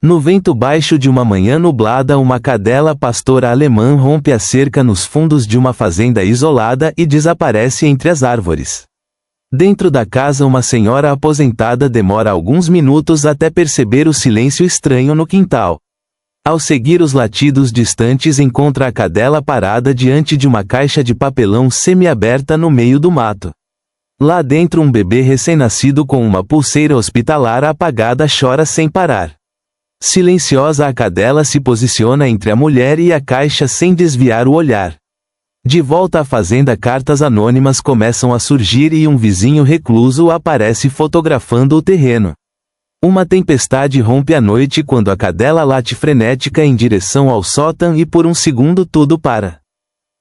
No vento baixo de uma manhã nublada, uma cadela pastora alemã rompe a cerca nos fundos de uma fazenda isolada e desaparece entre as árvores. Dentro da casa, uma senhora aposentada demora alguns minutos até perceber o silêncio estranho no quintal. Ao seguir os latidos distantes, encontra a cadela parada diante de uma caixa de papelão semi-aberta no meio do mato. Lá dentro, um bebê recém-nascido com uma pulseira hospitalar apagada chora sem parar. Silenciosa, a cadela se posiciona entre a mulher e a caixa sem desviar o olhar. De volta à fazenda, cartas anônimas começam a surgir e um vizinho recluso aparece fotografando o terreno. Uma tempestade rompe a noite quando a cadela late frenética em direção ao sótão e por um segundo tudo para.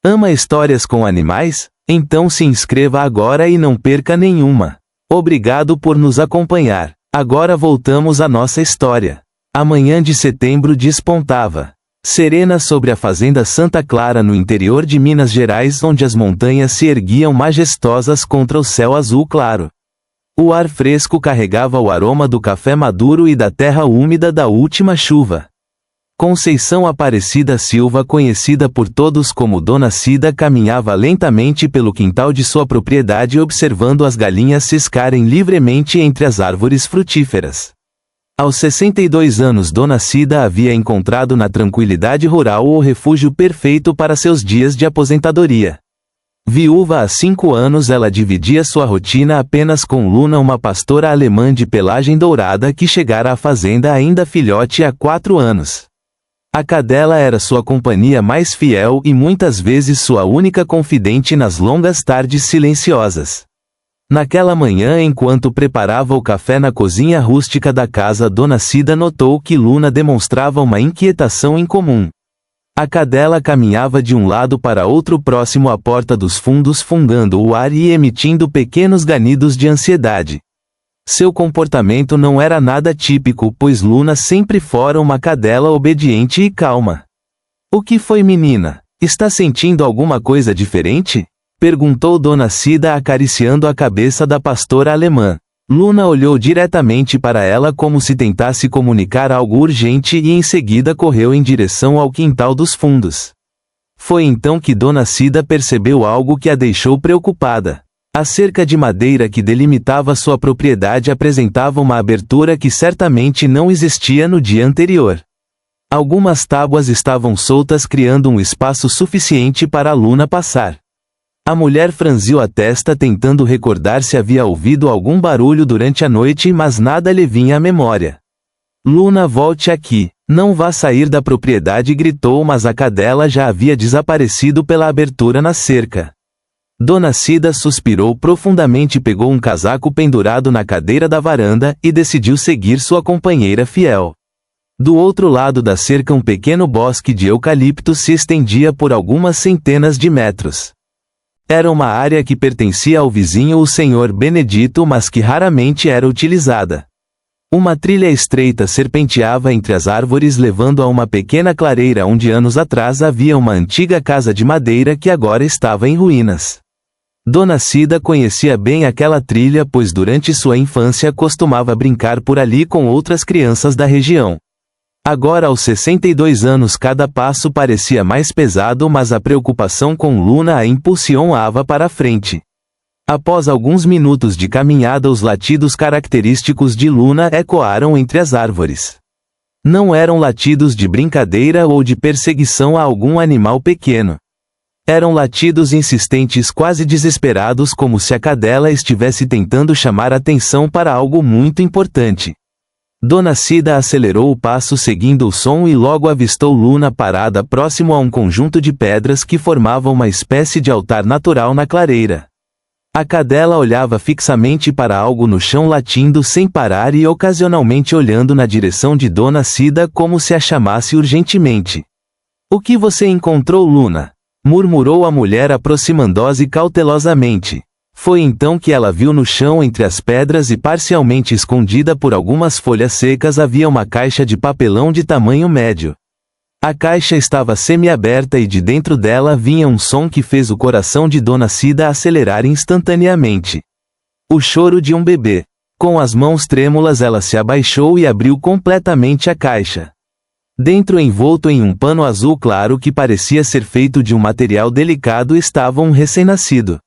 Ama histórias com animais? Então se inscreva agora e não perca nenhuma. Obrigado por nos acompanhar. Agora voltamos à nossa história. A manhã de setembro despontava serena sobre a fazenda Santa Clara, no interior de Minas Gerais, onde as montanhas se erguiam majestosas contra o céu azul claro. O ar fresco carregava o aroma do café maduro e da terra úmida da última chuva. Conceição Aparecida Silva, conhecida por todos como Dona Cida, caminhava lentamente pelo quintal de sua propriedade, observando as galinhas ciscarem livremente entre as árvores frutíferas. Aos 62 anos, Dona Cida havia encontrado na tranquilidade rural o refúgio perfeito para seus dias de aposentadoria. Viúva há 5 anos, ela dividia sua rotina apenas com Luna, uma pastora alemã de pelagem dourada que chegara à fazenda ainda filhote há 4 anos. A cadela era sua companhia mais fiel e muitas vezes sua única confidente nas longas tardes silenciosas. Naquela manhã, enquanto preparava o café na cozinha rústica da casa, Dona Cida notou que Luna demonstrava uma inquietação incomum. A cadela caminhava de um lado para outro próximo à porta dos fundos, fungando o ar e emitindo pequenos ganidos de ansiedade. Seu comportamento não era nada típico, pois Luna sempre fora uma cadela obediente e calma. "O que foi, menina? Está sentindo alguma coisa diferente?" perguntou Dona Cida, acariciando a cabeça da pastora alemã. Luna olhou diretamente para ela como se tentasse comunicar algo urgente e em seguida correu em direção ao quintal dos fundos. Foi então que Dona Cida percebeu algo que a deixou preocupada. A cerca de madeira que delimitava sua propriedade apresentava uma abertura que certamente não existia no dia anterior. Algumas tábuas estavam soltas, criando um espaço suficiente para Luna passar. A mulher franziu a testa, tentando recordar se havia ouvido algum barulho durante a noite, mas nada lhe vinha à memória. "Luna, volte aqui. Não vá sair da propriedade", gritou, mas a cadela já havia desaparecido pela abertura na cerca. Dona Cida suspirou profundamente, pegou um casaco pendurado na cadeira da varanda e decidiu seguir sua companheira fiel. Do outro lado da cerca, um pequeno bosque de eucaliptos se estendia por algumas centenas de metros. Era uma área que pertencia ao vizinho, o Sr. Benedito, mas que raramente era utilizada. Uma trilha estreita serpenteava entre as árvores, levando a uma pequena clareira onde anos atrás havia uma antiga casa de madeira que agora estava em ruínas. Dona Cida conhecia bem aquela trilha, pois durante sua infância costumava brincar por ali com outras crianças da região. Agora, aos 62 anos, cada passo parecia mais pesado, mas a preocupação com Luna a impulsionava para a frente. Após alguns minutos de caminhada, os latidos característicos de Luna ecoaram entre as árvores. Não eram latidos de brincadeira ou de perseguição a algum animal pequeno. Eram latidos insistentes, quase desesperados, como se a cadela estivesse tentando chamar atenção para algo muito importante. Dona Cida acelerou o passo seguindo o som e logo avistou Luna parada próximo a um conjunto de pedras que formavam uma espécie de altar natural na clareira. A cadela olhava fixamente para algo no chão, latindo sem parar e ocasionalmente olhando na direção de Dona Cida como se a chamasse urgentemente. "O que você encontrou, Luna?" murmurou a mulher, aproximando-se cautelosamente. Foi então que ela viu no chão, entre as pedras e parcialmente escondida por algumas folhas secas, havia uma caixa de papelão de tamanho médio. A caixa estava semi-aberta e de dentro dela vinha um som que fez o coração de Dona Cida acelerar instantaneamente. O choro de um bebê. Com as mãos trêmulas ela se abaixou e abriu completamente a caixa. Dentro, envolto em um pano azul claro que parecia ser feito de um material delicado, estava um recém-nascido.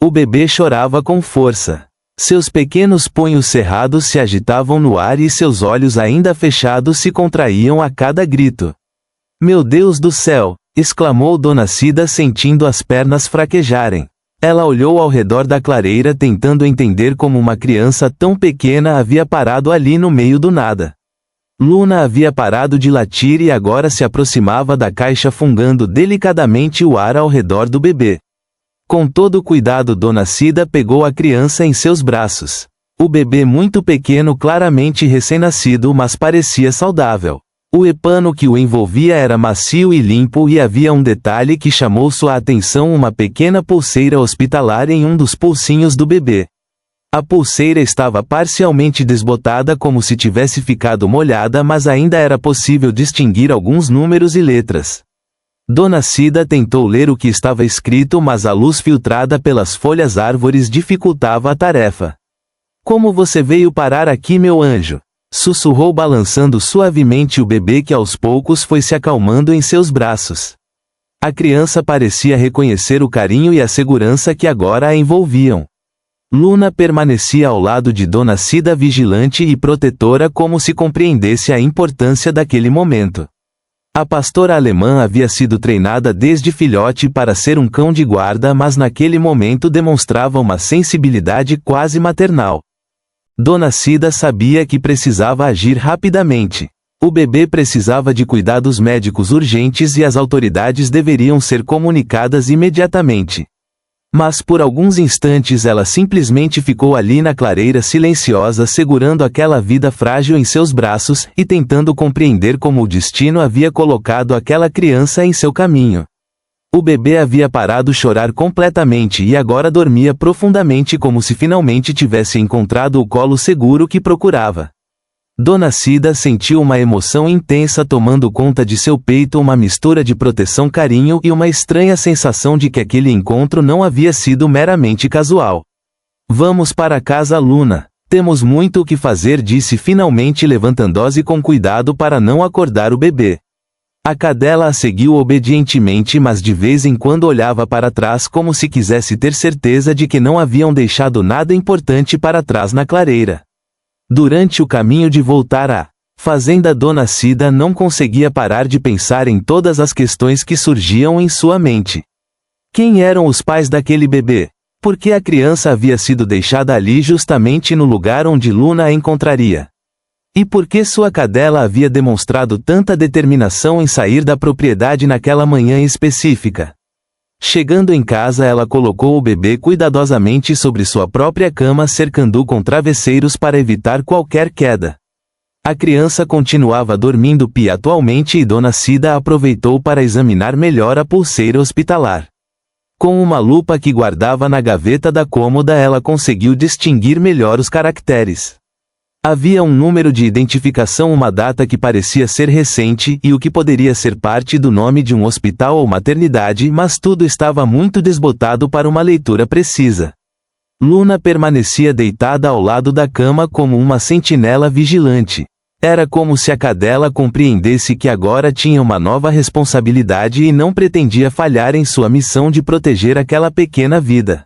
O bebê chorava com força. Seus pequenos punhos cerrados se agitavam no ar e seus olhos ainda fechados se contraíam a cada grito. "Meu Deus do céu!" exclamou Dona Cida, sentindo as pernas fraquejarem. Ela olhou ao redor da clareira tentando entender como uma criança tão pequena havia parado ali no meio do nada. Luna havia parado de latir e agora se aproximava da caixa, fungando delicadamente o ar ao redor do bebê. Com todo cuidado, Dona Cida pegou a criança em seus braços. O bebê, muito pequeno, claramente recém-nascido, mas parecia saudável. O pano que o envolvia era macio e limpo, e havia um detalhe que chamou sua atenção: uma pequena pulseira hospitalar em um dos pulsinhos do bebê. A pulseira estava parcialmente desbotada, como se tivesse ficado molhada, mas ainda era possível distinguir alguns números e letras. Dona Cida tentou ler o que estava escrito, mas a luz filtrada pelas folhas árvores dificultava a tarefa. "Como você veio parar aqui, meu anjo?" sussurrou, balançando suavemente o bebê, que aos poucos foi se acalmando em seus braços. A criança parecia reconhecer o carinho e a segurança que agora a envolviam. Luna permanecia ao lado de Dona Cida, vigilante e protetora, como se compreendesse a importância daquele momento. A pastora alemã havia sido treinada desde filhote para ser um cão de guarda, mas naquele momento demonstrava uma sensibilidade quase maternal. Dona Cida sabia que precisava agir rapidamente. O bebê precisava de cuidados médicos urgentes e as autoridades deveriam ser comunicadas imediatamente. Mas por alguns instantes ela simplesmente ficou ali na clareira, silenciosa, segurando aquela vida frágil em seus braços e tentando compreender como o destino havia colocado aquela criança em seu caminho. O bebê havia parado de chorar completamente e agora dormia profundamente, como se finalmente tivesse encontrado o colo seguro que procurava. Dona Cida sentiu uma emoção intensa tomando conta de seu peito, uma mistura de proteção, carinho e uma estranha sensação de que aquele encontro não havia sido meramente casual. "Vamos para casa, Luna. Temos muito o que fazer", disse finalmente, levantando-se com cuidado para não acordar o bebê. A cadela a seguiu obedientemente, mas de vez em quando olhava para trás como se quisesse ter certeza de que não haviam deixado nada importante para trás na clareira. Durante o caminho de voltar à fazenda, Dona Cida não conseguia parar de pensar em todas as questões que surgiam em sua mente. Quem eram os pais daquele bebê? Por que a criança havia sido deixada ali, justamente no lugar onde Luna a encontraria? E por que sua cadela havia demonstrado tanta determinação em sair da propriedade naquela manhã específica? Chegando em casa, ela colocou o bebê cuidadosamente sobre sua própria cama, cercando-o com travesseiros para evitar qualquer queda. A criança continuava dormindo pianualmente e Dona Cida aproveitou para examinar melhor a pulseira hospitalar. Com uma lupa que guardava na gaveta da cômoda, ela conseguiu distinguir melhor os caracteres. Havia um número de identificação, uma data que parecia ser recente e o que poderia ser parte do nome de um hospital ou maternidade, mas tudo estava muito desbotado para uma leitura precisa. Luna permanecia deitada ao lado da cama como uma sentinela vigilante. Era como se a cadela compreendesse que agora tinha uma nova responsabilidade e não pretendia falhar em sua missão de proteger aquela pequena vida.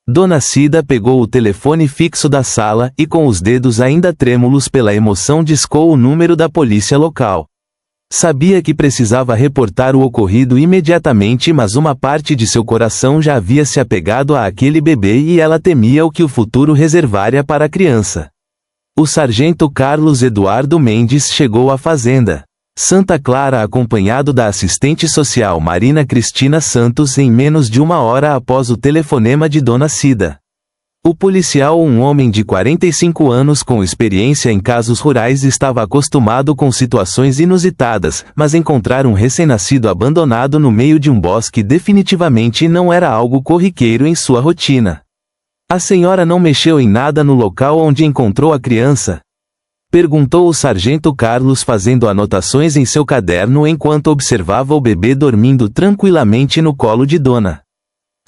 Dona Cida pegou o telefone fixo da sala e, com os dedos ainda trêmulos pela emoção, discou o número da polícia local. Sabia que precisava reportar o ocorrido imediatamente, mas uma parte de seu coração já havia se apegado a aquele bebê e ela temia o que o futuro reservaria para a criança. O sargento Carlos Eduardo Mendes chegou à fazenda Santa Clara, acompanhado da assistente social Marina Cristina Santos, em menos de uma hora após o telefonema de Dona Cida. O policial, um homem de 45 anos com experiência em casos rurais, estava acostumado com situações inusitadas, mas encontrar um recém-nascido abandonado no meio de um bosque definitivamente não era algo corriqueiro em sua rotina. "A senhora não mexeu em nada no local onde encontrou a criança?" perguntou o sargento Carlos, fazendo anotações em seu caderno enquanto observava o bebê dormindo tranquilamente no colo de Dona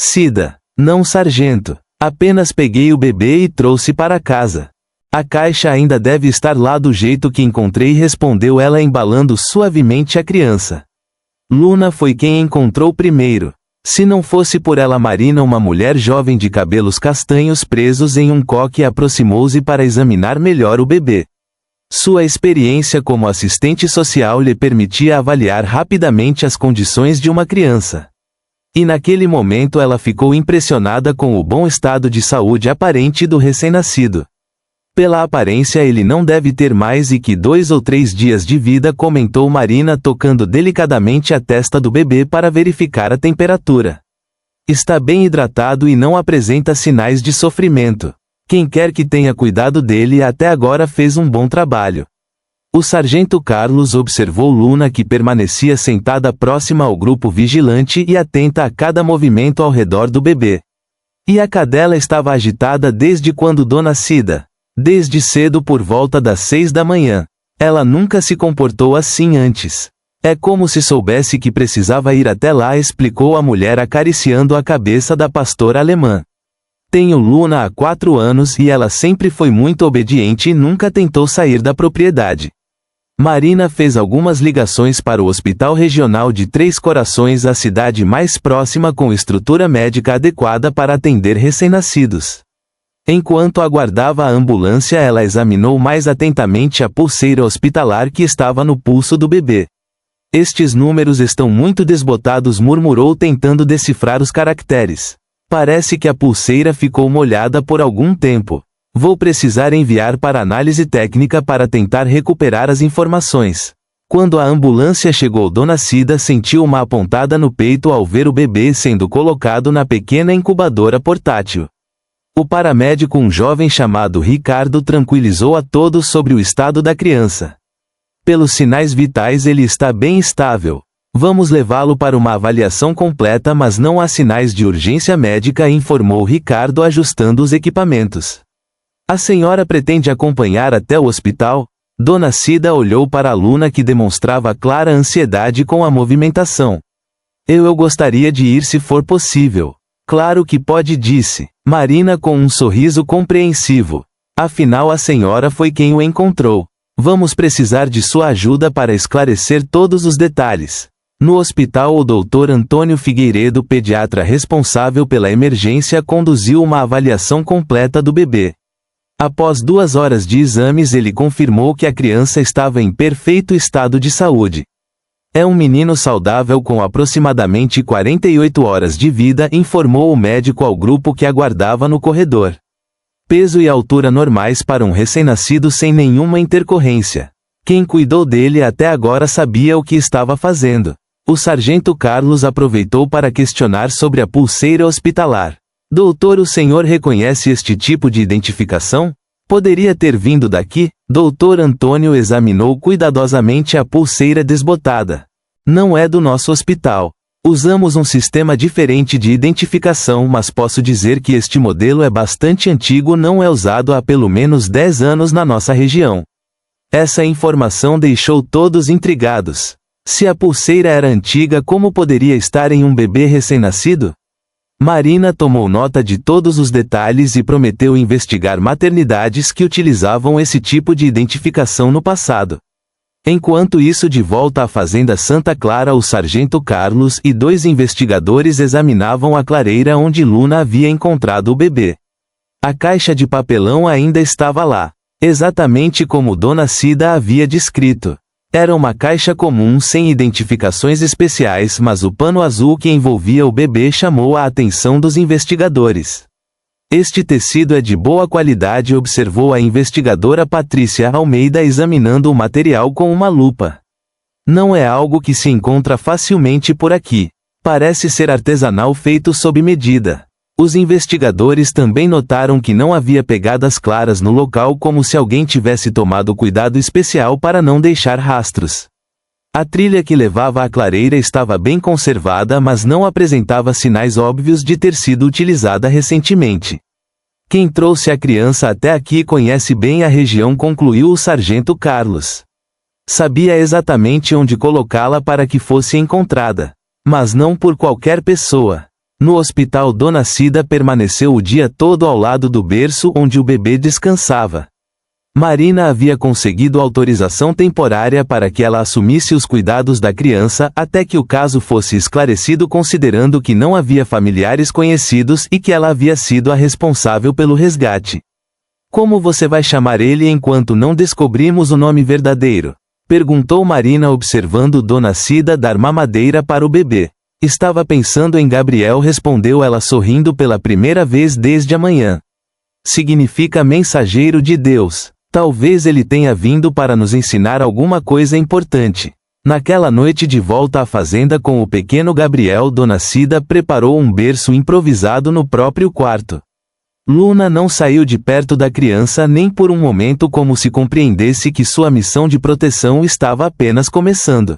Cida. "Não, sargento. Apenas peguei o bebê e trouxe para casa." A caixa ainda deve estar lá do jeito que encontrei, respondeu ela, embalando suavemente a criança. Luna foi quem encontrou primeiro. Se não fosse por ela, Marina, uma mulher jovem de cabelos castanhos presos em um coque, aproximou-se para examinar melhor o bebê. Sua experiência como assistente social lhe permitia avaliar rapidamente as condições de uma criança. E naquele momento ela ficou impressionada com o bom estado de saúde aparente do recém-nascido. Pela aparência ele não deve ter mais e que 2 ou 3 dias de vida, comentou Marina, tocando delicadamente a testa do bebê para verificar a temperatura. Está bem hidratado e não apresenta sinais de sofrimento. Quem quer que tenha cuidado dele até agora fez um bom trabalho. O sargento Carlos observou Luna, que permanecia sentada próxima ao grupo vigilante e atenta a cada movimento ao redor do bebê. E a cadela estava agitada desde quando Dona Cida? Desde cedo, por volta das 6 da manhã. Ela nunca se comportou assim antes. É como se soubesse que precisava ir até lá, explicou a mulher, acariciando a cabeça da pastora alemã. Tenho Luna há 4 anos e ela sempre foi muito obediente e nunca tentou sair da propriedade. Marina fez algumas ligações para o Hospital Regional de Três Corações, a cidade mais próxima com estrutura médica adequada para atender recém-nascidos. Enquanto aguardava a ambulância, ela examinou mais atentamente a pulseira hospitalar que estava no pulso do bebê. Estes números estão muito desbotados, murmurou, tentando decifrar os caracteres. Parece que a pulseira ficou molhada por algum tempo. Vou precisar enviar para análise técnica para tentar recuperar as informações. Quando a ambulância chegou, Dona Cida sentiu uma apontada no peito ao ver o bebê sendo colocado na pequena incubadora portátil. O paramédico, um jovem chamado Ricardo, tranquilizou a todos sobre o estado da criança. Pelos sinais vitais ele está bem estável. Vamos levá-lo para uma avaliação completa, mas não há sinais de urgência médica, informou Ricardo, ajustando os equipamentos. A senhora pretende acompanhar até o hospital? Dona Cida olhou para a Luna, que demonstrava clara ansiedade com a movimentação. Eu gostaria de ir se for possível. Claro que pode, disse Marina com um sorriso compreensivo. Afinal, a senhora foi quem o encontrou. Vamos precisar de sua ajuda para esclarecer todos os detalhes. No hospital, o Dr. Antônio Figueiredo, pediatra responsável pela emergência, conduziu uma avaliação completa do bebê. Após 2 horas de exames, ele confirmou que a criança estava em perfeito estado de saúde. É um menino saudável com aproximadamente 48 horas de vida, informou o médico ao grupo que aguardava no corredor. Peso e altura normais para um recém-nascido sem nenhuma intercorrência. Quem cuidou dele até agora sabia o que estava fazendo. O sargento Carlos aproveitou para questionar sobre a pulseira hospitalar. Doutor, o senhor reconhece este tipo de identificação? Poderia ter vindo daqui? Doutor Antônio examinou cuidadosamente a pulseira desbotada. Não é do nosso hospital. Usamos um sistema diferente de identificação, mas posso dizer que este modelo é bastante antigo, não é usado há pelo menos 10 anos na nossa região. Essa informação deixou todos intrigados. Se a pulseira era antiga, como poderia estar em um bebê recém-nascido? Marina tomou nota de todos os detalhes e prometeu investigar maternidades que utilizavam esse tipo de identificação no passado. Enquanto isso, de volta à fazenda Santa Clara, o sargento Carlos e 2 investigadores examinavam a clareira onde Luna havia encontrado o bebê. A caixa de papelão ainda estava lá, exatamente como Dona Cida havia descrito. Era uma caixa comum sem identificações especiais, mas o pano azul que envolvia o bebê chamou a atenção dos investigadores. Este tecido é de boa qualidade, observou a investigadora Patrícia Almeida, examinando o material com uma lupa. Não é algo que se encontra facilmente por aqui. Parece ser artesanal, feito sob medida. Os investigadores também notaram que não havia pegadas claras no local, como se alguém tivesse tomado cuidado especial para não deixar rastros. A trilha que levava à clareira estava bem conservada, mas não apresentava sinais óbvios de ter sido utilizada recentemente. Quem trouxe a criança até aqui conhece bem a região, concluiu o sargento Carlos. Sabia exatamente onde colocá-la para que fosse encontrada. Mas não por qualquer pessoa. No hospital, Dona Cida permaneceu o dia todo ao lado do berço onde o bebê descansava. Marina havia conseguido autorização temporária para que ela assumisse os cuidados da criança até que o caso fosse esclarecido, considerando que não havia familiares conhecidos e que ela havia sido a responsável pelo resgate. Como você vai chamar ele enquanto não descobrimos o nome verdadeiro? Perguntou Marina, observando Dona Cida dar mamadeira para o bebê. Estava pensando em Gabriel, respondeu ela sorrindo pela primeira vez desde a manhã. Significa mensageiro de Deus. Talvez ele tenha vindo para nos ensinar alguma coisa importante. Naquela noite de volta à fazenda com o pequeno Gabriel, Dona Cida preparou um berço improvisado no próprio quarto. Luna não saiu de perto da criança nem por um momento, como se compreendesse que sua missão de proteção estava apenas começando.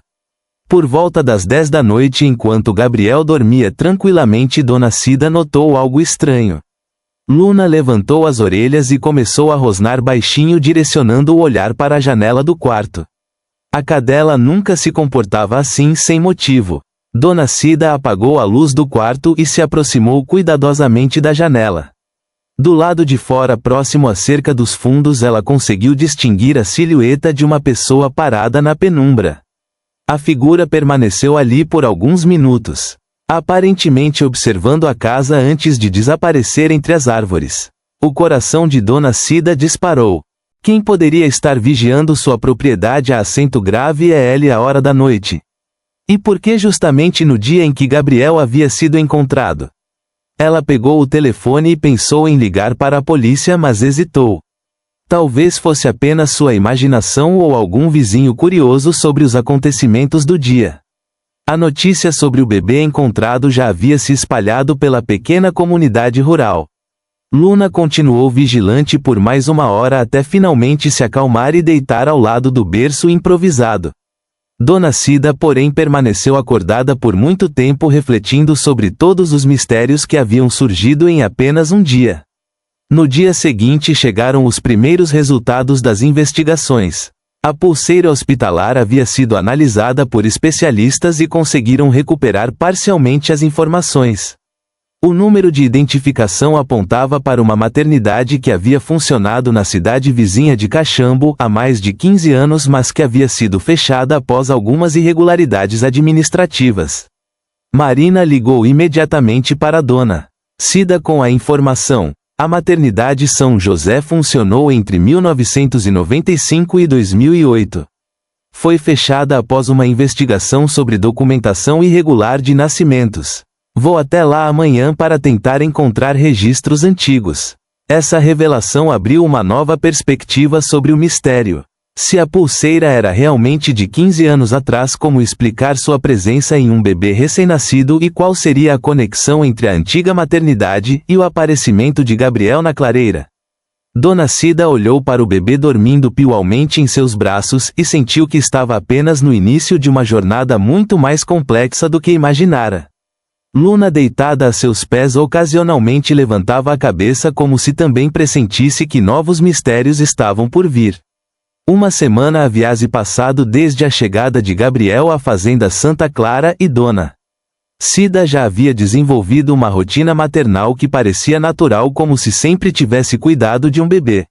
Por volta das 10 da noite, enquanto Gabriel dormia tranquilamente, Dona Cida notou algo estranho. Luna levantou as orelhas e começou a rosnar baixinho, direcionando o olhar para a janela do quarto. A cadela nunca se comportava assim sem motivo. Dona Cida apagou a luz do quarto e se aproximou cuidadosamente da janela. Do lado de fora, próximo à cerca dos fundos, ela conseguiu distinguir a silhueta de uma pessoa parada na penumbra. A figura permaneceu ali por alguns minutos, aparentemente observando a casa antes de desaparecer entre as árvores. O coração de Dona Cida disparou. Quem poderia estar vigiando sua propriedade a acento grave a hora da noite? E por que justamente no dia em que Gabriel havia sido encontrado? Ela pegou o telefone e pensou em ligar para a polícia, mas hesitou. Talvez fosse apenas sua imaginação ou algum vizinho curioso sobre os acontecimentos do dia. A notícia sobre o bebê encontrado já havia se espalhado pela pequena comunidade rural. Luna continuou vigilante por mais uma hora até finalmente se acalmar e deitar ao lado do berço improvisado. Dona Cida, porém, permaneceu acordada por muito tempo, refletindo sobre todos os mistérios que haviam surgido em apenas um dia. No dia seguinte chegaram os primeiros resultados das investigações. A pulseira hospitalar havia sido analisada por especialistas e conseguiram recuperar parcialmente as informações. O número de identificação apontava para uma maternidade que havia funcionado na cidade vizinha de Caxambo há mais de 15 anos, mas que havia sido fechada após algumas irregularidades administrativas. Marina ligou imediatamente para Dona Cida com a informação. A maternidade São José funcionou entre 1995 e 2008. Foi fechada após uma investigação sobre documentação irregular de nascimentos. Vou até lá amanhã para tentar encontrar registros antigos. Essa revelação abriu uma nova perspectiva sobre o mistério. Se a pulseira era realmente de 15 anos atrás, como explicar sua presença em um bebê recém-nascido e qual seria a conexão entre a antiga maternidade e o aparecimento de Gabriel na clareira? Dona Cida olhou para o bebê dormindo piualmente em seus braços e sentiu que estava apenas no início de uma jornada muito mais complexa do que imaginara. Luna, deitada a seus pés, ocasionalmente levantava a cabeça como se também pressentisse que novos mistérios estavam por vir. Uma semana havia se passado desde a chegada de Gabriel à fazenda Santa Clara e Dona Cida já havia desenvolvido uma rotina maternal que parecia natural, como se sempre tivesse cuidado de um bebê.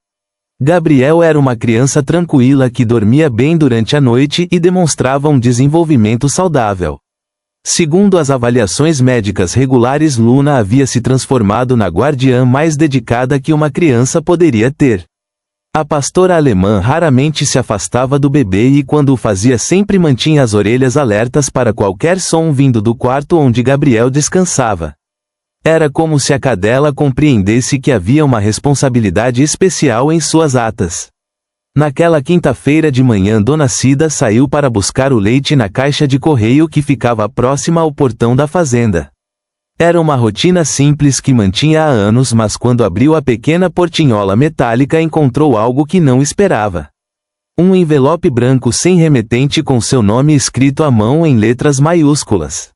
Gabriel era uma criança tranquila que dormia bem durante a noite e demonstrava um desenvolvimento saudável. Segundo as avaliações médicas regulares, Luna havia se transformado na guardiã mais dedicada que uma criança poderia ter. A pastora alemã raramente se afastava do bebê e, quando o fazia, sempre mantinha as orelhas alertas para qualquer som vindo do quarto onde Gabriel descansava. Era como se a cadela compreendesse que havia uma responsabilidade especial em suas atas. Naquela quinta-feira de manhã, Dona Cida saiu para buscar o leite na caixa de correio que ficava próxima ao portão da fazenda. Era uma rotina simples que mantinha há anos, mas quando abriu a pequena portinhola metálica, encontrou algo que não esperava. Um envelope branco sem remetente com seu nome escrito à mão em letras maiúsculas.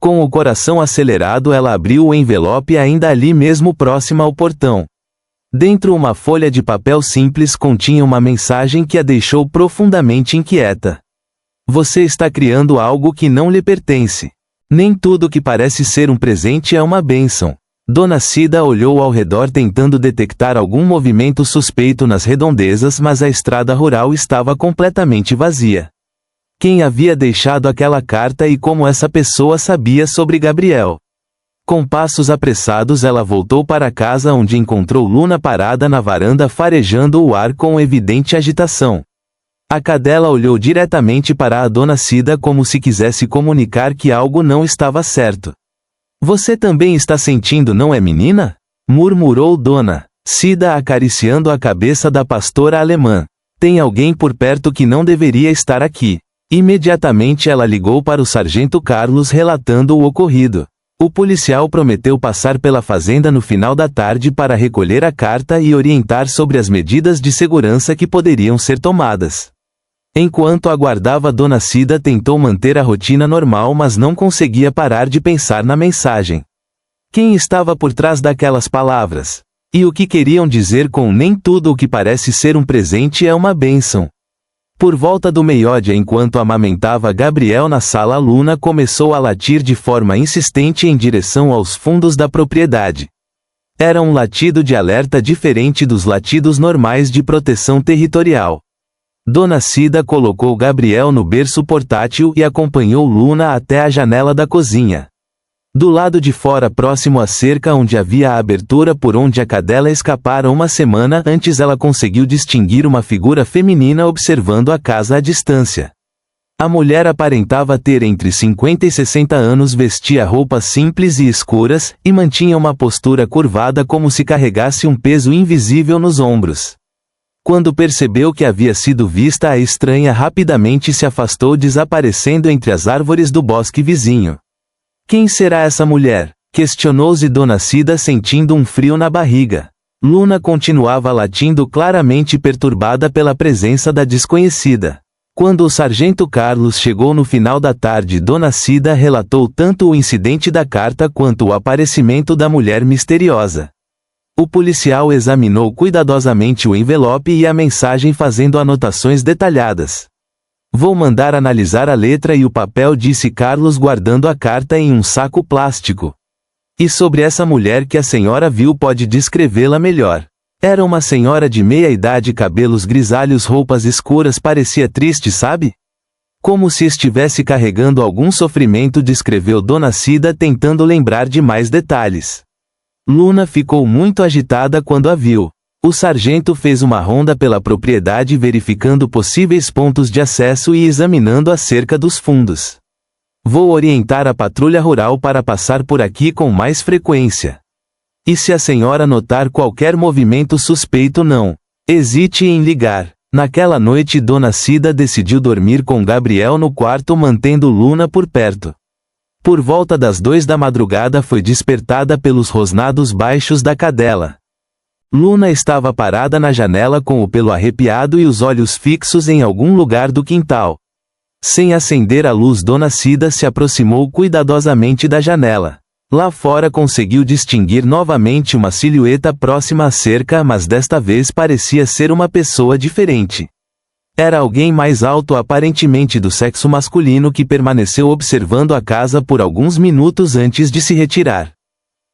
Com o coração acelerado, ela abriu o envelope ainda ali mesmo próxima ao portão. Dentro, uma folha de papel simples continha uma mensagem que a deixou profundamente inquieta. Você está criando algo que não lhe pertence. Nem tudo que parece ser um presente é uma bênção. Dona Cida olhou ao redor tentando detectar algum movimento suspeito nas redondezas, mas a estrada rural estava completamente vazia. Quem havia deixado aquela carta e como essa pessoa sabia sobre Gabriel? Com passos apressados ela voltou para casa, onde encontrou Luna parada na varanda farejando o ar com evidente agitação. A cadela olhou diretamente para a Dona Cida como se quisesse comunicar que algo não estava certo. Você também está sentindo, não é, menina? Murmurou Dona Cida acariciando a cabeça da pastora alemã. Tem alguém por perto que não deveria estar aqui. Imediatamente ela ligou para o sargento Carlos relatando o ocorrido. O policial prometeu passar pela fazenda no final da tarde para recolher a carta e orientar sobre as medidas de segurança que poderiam ser tomadas. Enquanto aguardava, Dona Cida tentou manter a rotina normal, mas não conseguia parar de pensar na mensagem. Quem estava por trás daquelas palavras? E o que queriam dizer com nem tudo o que parece ser um presente é uma bênção? Por volta do meio-dia, enquanto amamentava Gabriel na sala, Luna começou a latir de forma insistente em direção aos fundos da propriedade. Era um latido de alerta diferente dos latidos normais de proteção territorial. Dona Cida colocou Gabriel no berço portátil e acompanhou Luna até a janela da cozinha. Do lado de fora, próximo à cerca onde havia a abertura por onde a cadela escapara uma semana antes, ela conseguiu distinguir uma figura feminina observando a casa à distância. A mulher aparentava ter entre 50 e 60 anos, vestia roupas simples e escuras, e mantinha uma postura curvada como se carregasse um peso invisível nos ombros. Quando percebeu que havia sido vista, a estranha rapidamente se afastou, desaparecendo entre as árvores do bosque vizinho. Quem será essa mulher? Questionou-se Dona Cida, sentindo um frio na barriga. Luna continuava latindo, claramente perturbada pela presença da desconhecida. Quando o sargento Carlos chegou no final da tarde, Dona Cida relatou tanto o incidente da carta quanto o aparecimento da mulher misteriosa. O policial examinou cuidadosamente o envelope e a mensagem, fazendo anotações detalhadas. Vou mandar analisar a letra e o papel, disse Carlos, guardando a carta em um saco plástico. E sobre essa mulher que a senhora viu, pode descrevê-la melhor? Era uma senhora de meia idade, cabelos grisalhos, roupas escuras, parecia triste, sabe? Como se estivesse carregando algum sofrimento, descreveu Dona Cida, tentando lembrar de mais detalhes. Luna ficou muito agitada quando a viu. O sargento fez uma ronda pela propriedade, verificando possíveis pontos de acesso e examinando a cerca dos fundos. Vou orientar a patrulha rural para passar por aqui com mais frequência. E se a senhora notar qualquer movimento suspeito, não hesite em ligar. Naquela noite, Dona Cida decidiu dormir com Gabriel no quarto, mantendo Luna por perto. Por volta das 2 da madrugada foi despertada pelos rosnados baixos da cadela. Luna estava parada na janela com o pelo arrepiado e os olhos fixos em algum lugar do quintal. Sem acender a luz, Dona Cida se aproximou cuidadosamente da janela. Lá fora conseguiu distinguir novamente uma silhueta próxima à cerca, mas desta vez parecia ser uma pessoa diferente. Era alguém mais alto, aparentemente do sexo masculino, que permaneceu observando a casa por alguns minutos antes de se retirar.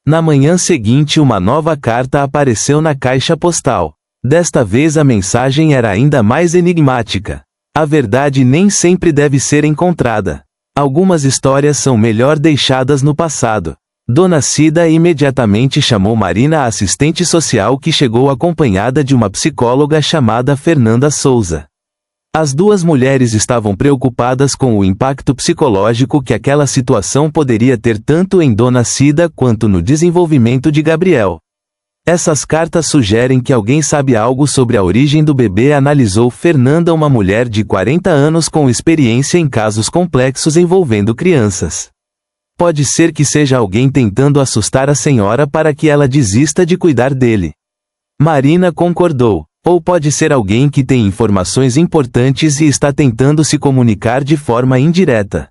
Na manhã seguinte, uma nova carta apareceu na caixa postal. Desta vez a mensagem era ainda mais enigmática. A verdade nem sempre deve ser encontrada. Algumas histórias são melhor deixadas no passado. Dona Cida imediatamente chamou Marina, a assistente social, que chegou acompanhada de uma psicóloga chamada Fernanda Souza. As duas mulheres estavam preocupadas com o impacto psicológico que aquela situação poderia ter tanto em Dona Cida quanto no desenvolvimento de Gabriel. Essas cartas sugerem que alguém sabe algo sobre a origem do bebê, analisou Fernanda, uma mulher de 40 anos com experiência em casos complexos envolvendo crianças. Pode ser que seja alguém tentando assustar a senhora para que ela desista de cuidar dele. Marina concordou. Ou pode ser alguém que tem informações importantes e está tentando se comunicar de forma indireta.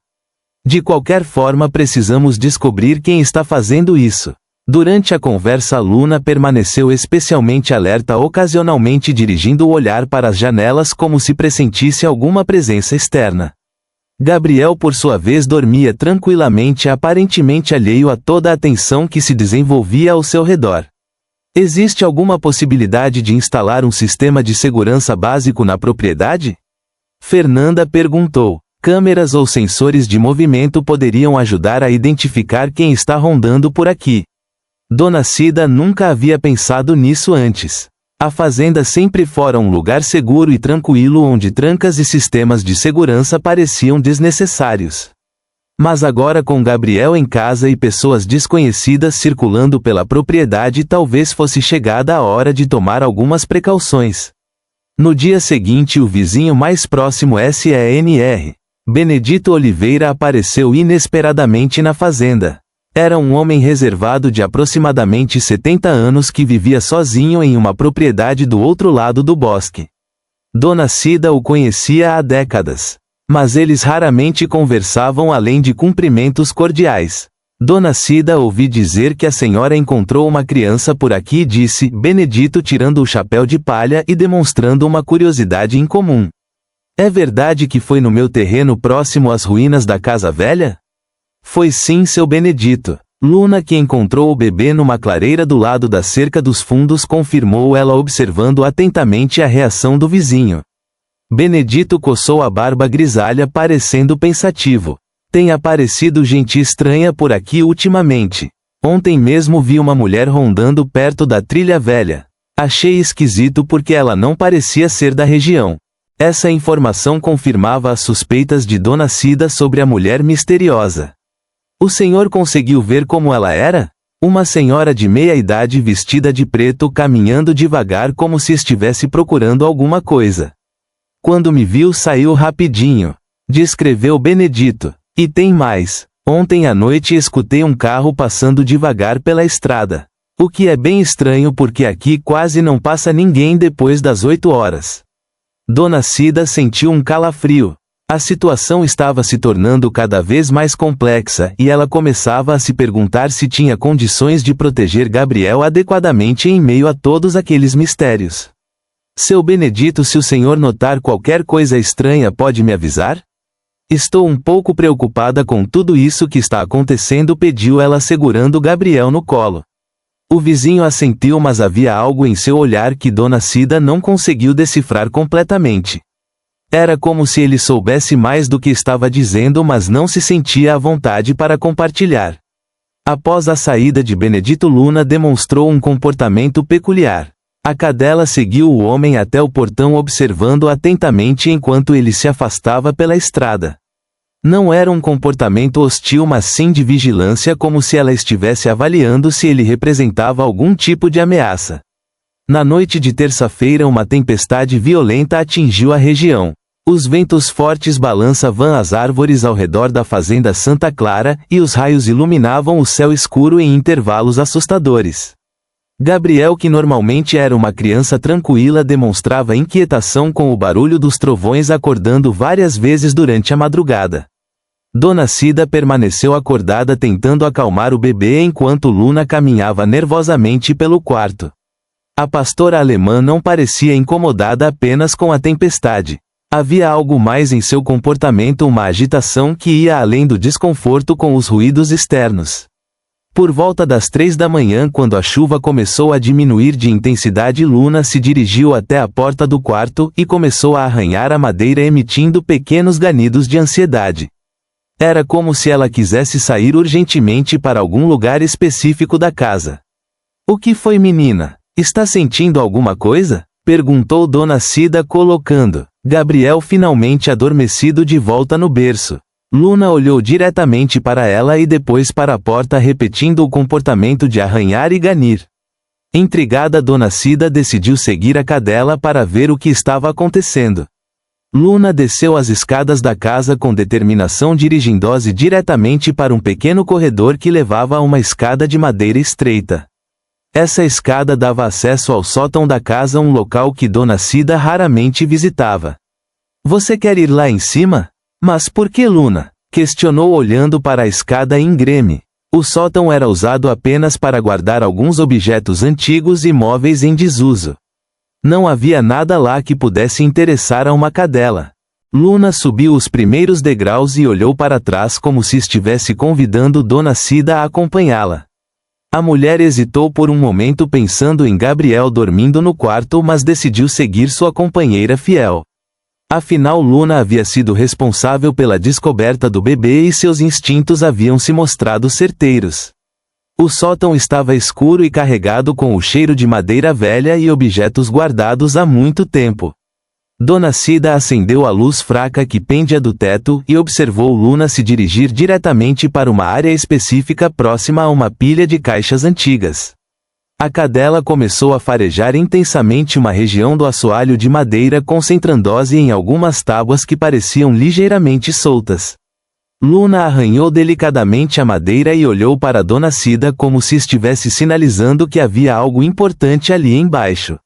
De qualquer forma, precisamos descobrir quem está fazendo isso. Durante a conversa, Luna permaneceu especialmente alerta, ocasionalmente dirigindo o olhar para as janelas como se pressentisse alguma presença externa. Gabriel por sua vez dormia tranquilamente, aparentemente alheio a toda a tensão que se desenvolvia ao seu redor. Existe alguma possibilidade de instalar um sistema de segurança básico na propriedade? Fernanda perguntou. Câmeras ou sensores de movimento poderiam ajudar a identificar quem está rondando por aqui. Dona Cida nunca havia pensado nisso antes. A fazenda sempre fora um lugar seguro e tranquilo onde trancas e sistemas de segurança pareciam desnecessários. Mas agora, com Gabriel em casa e pessoas desconhecidas circulando pela propriedade, talvez fosse chegada a hora de tomar algumas precauções. No dia seguinte, o vizinho mais próximo, Senr. Benedito Oliveira, apareceu inesperadamente na fazenda. Era um homem reservado de aproximadamente 70 anos que vivia sozinho em uma propriedade do outro lado do bosque. Dona Cida o conhecia há décadas. Mas eles raramente conversavam além de cumprimentos cordiais. Dona Cida, ouvi dizer que a senhora encontrou uma criança por aqui, disse Benedito, tirando o chapéu de palha e demonstrando uma curiosidade incomum. É verdade que foi no meu terreno próximo às ruínas da casa velha? Foi sim, seu Benedito. Luna que encontrou o bebê numa clareira do lado da cerca dos fundos, confirmou ela, observando atentamente a reação do vizinho. Benedito coçou a barba grisalha, parecendo pensativo. Tem aparecido gente estranha por aqui ultimamente. Ontem mesmo vi uma mulher rondando perto da trilha velha. Achei esquisito porque ela não parecia ser da região. Essa informação confirmava as suspeitas de Dona Cida sobre a mulher misteriosa. O senhor conseguiu ver como ela era? Uma senhora de meia idade vestida de preto, caminhando devagar como se estivesse procurando alguma coisa. Quando me viu, saiu rapidinho, descreveu Benedito. E tem mais. Ontem à noite escutei um carro passando devagar pela estrada. O que é bem estranho porque aqui quase não passa ninguém depois das 8 horas. Dona Cida sentiu um calafrio. A situação estava se tornando cada vez mais complexa e ela começava a se perguntar se tinha condições de proteger Gabriel adequadamente em meio a todos aqueles mistérios. Seu Benedito, se o senhor notar qualquer coisa estranha, pode me avisar? Estou um pouco preocupada com tudo isso que está acontecendo, pediu ela, segurando Gabriel no colo. O vizinho assentiu, mas havia algo em seu olhar que Dona Cida não conseguiu decifrar completamente. Era como se ele soubesse mais do que estava dizendo, mas não se sentia à vontade para compartilhar. Após a saída de Benedito, Luna demonstrou um comportamento peculiar. A cadela seguiu o homem até o portão, observando atentamente enquanto ele se afastava pela estrada. Não era um comportamento hostil, mas sim de vigilância, como se ela estivesse avaliando se ele representava algum tipo de ameaça. Na noite de terça-feira, uma tempestade violenta atingiu a região. Os ventos fortes balançavam as árvores ao redor da fazenda Santa Clara, e os raios iluminavam o céu escuro em intervalos assustadores. Gabriel, que normalmente era uma criança tranquila, demonstrava inquietação com o barulho dos trovões, acordando várias vezes durante a madrugada. Dona Cida permaneceu acordada, tentando acalmar o bebê enquanto Luna caminhava nervosamente pelo quarto. A pastora alemã não parecia incomodada apenas com a tempestade. Havia algo mais em seu comportamento, uma agitação que ia além do desconforto com os ruídos externos. Por volta das 3 da manhã, quando a chuva começou a diminuir de intensidade, Luna se dirigiu até a porta do quarto e começou a arranhar a madeira, emitindo pequenos ganidos de ansiedade. Era como se ela quisesse sair urgentemente para algum lugar específico da casa. O que foi, menina? Está sentindo alguma coisa? Perguntou Dona Cida, colocando Gabriel finalmente adormecido de volta no berço. Luna olhou diretamente para ela e depois para a porta, repetindo o comportamento de arranhar e ganir. Intrigada, Dona Cida decidiu seguir a cadela para ver o que estava acontecendo. Luna desceu as escadas da casa com determinação, dirigindo-se diretamente para um pequeno corredor que levava a uma escada de madeira estreita. Essa escada dava acesso ao sótão da casa, um local que Dona Cida raramente visitava. Você quer ir lá em cima? Mas por que, Luna? Questionou, olhando para a escada íngreme. O sótão era usado apenas para guardar alguns objetos antigos e móveis em desuso. Não havia nada lá que pudesse interessar a uma cadela. Luna subiu os primeiros degraus e olhou para trás como se estivesse convidando Dona Cida a acompanhá-la. A mulher hesitou por um momento pensando em Gabriel dormindo no quarto, mas decidiu seguir sua companheira fiel. Afinal, Luna havia sido responsável pela descoberta do bebê e seus instintos haviam se mostrado certeiros. O sótão estava escuro e carregado com o cheiro de madeira velha e objetos guardados há muito tempo. Dona Cida acendeu a luz fraca que pendia do teto e observou Luna se dirigir diretamente para uma área específica próxima a uma pilha de caixas antigas. A cadela começou a farejar intensamente uma região do assoalho de madeira, concentrando-se em algumas tábuas que pareciam ligeiramente soltas. Luna arranhou delicadamente a madeira e olhou para Dona Cida como se estivesse sinalizando que havia algo importante ali embaixo.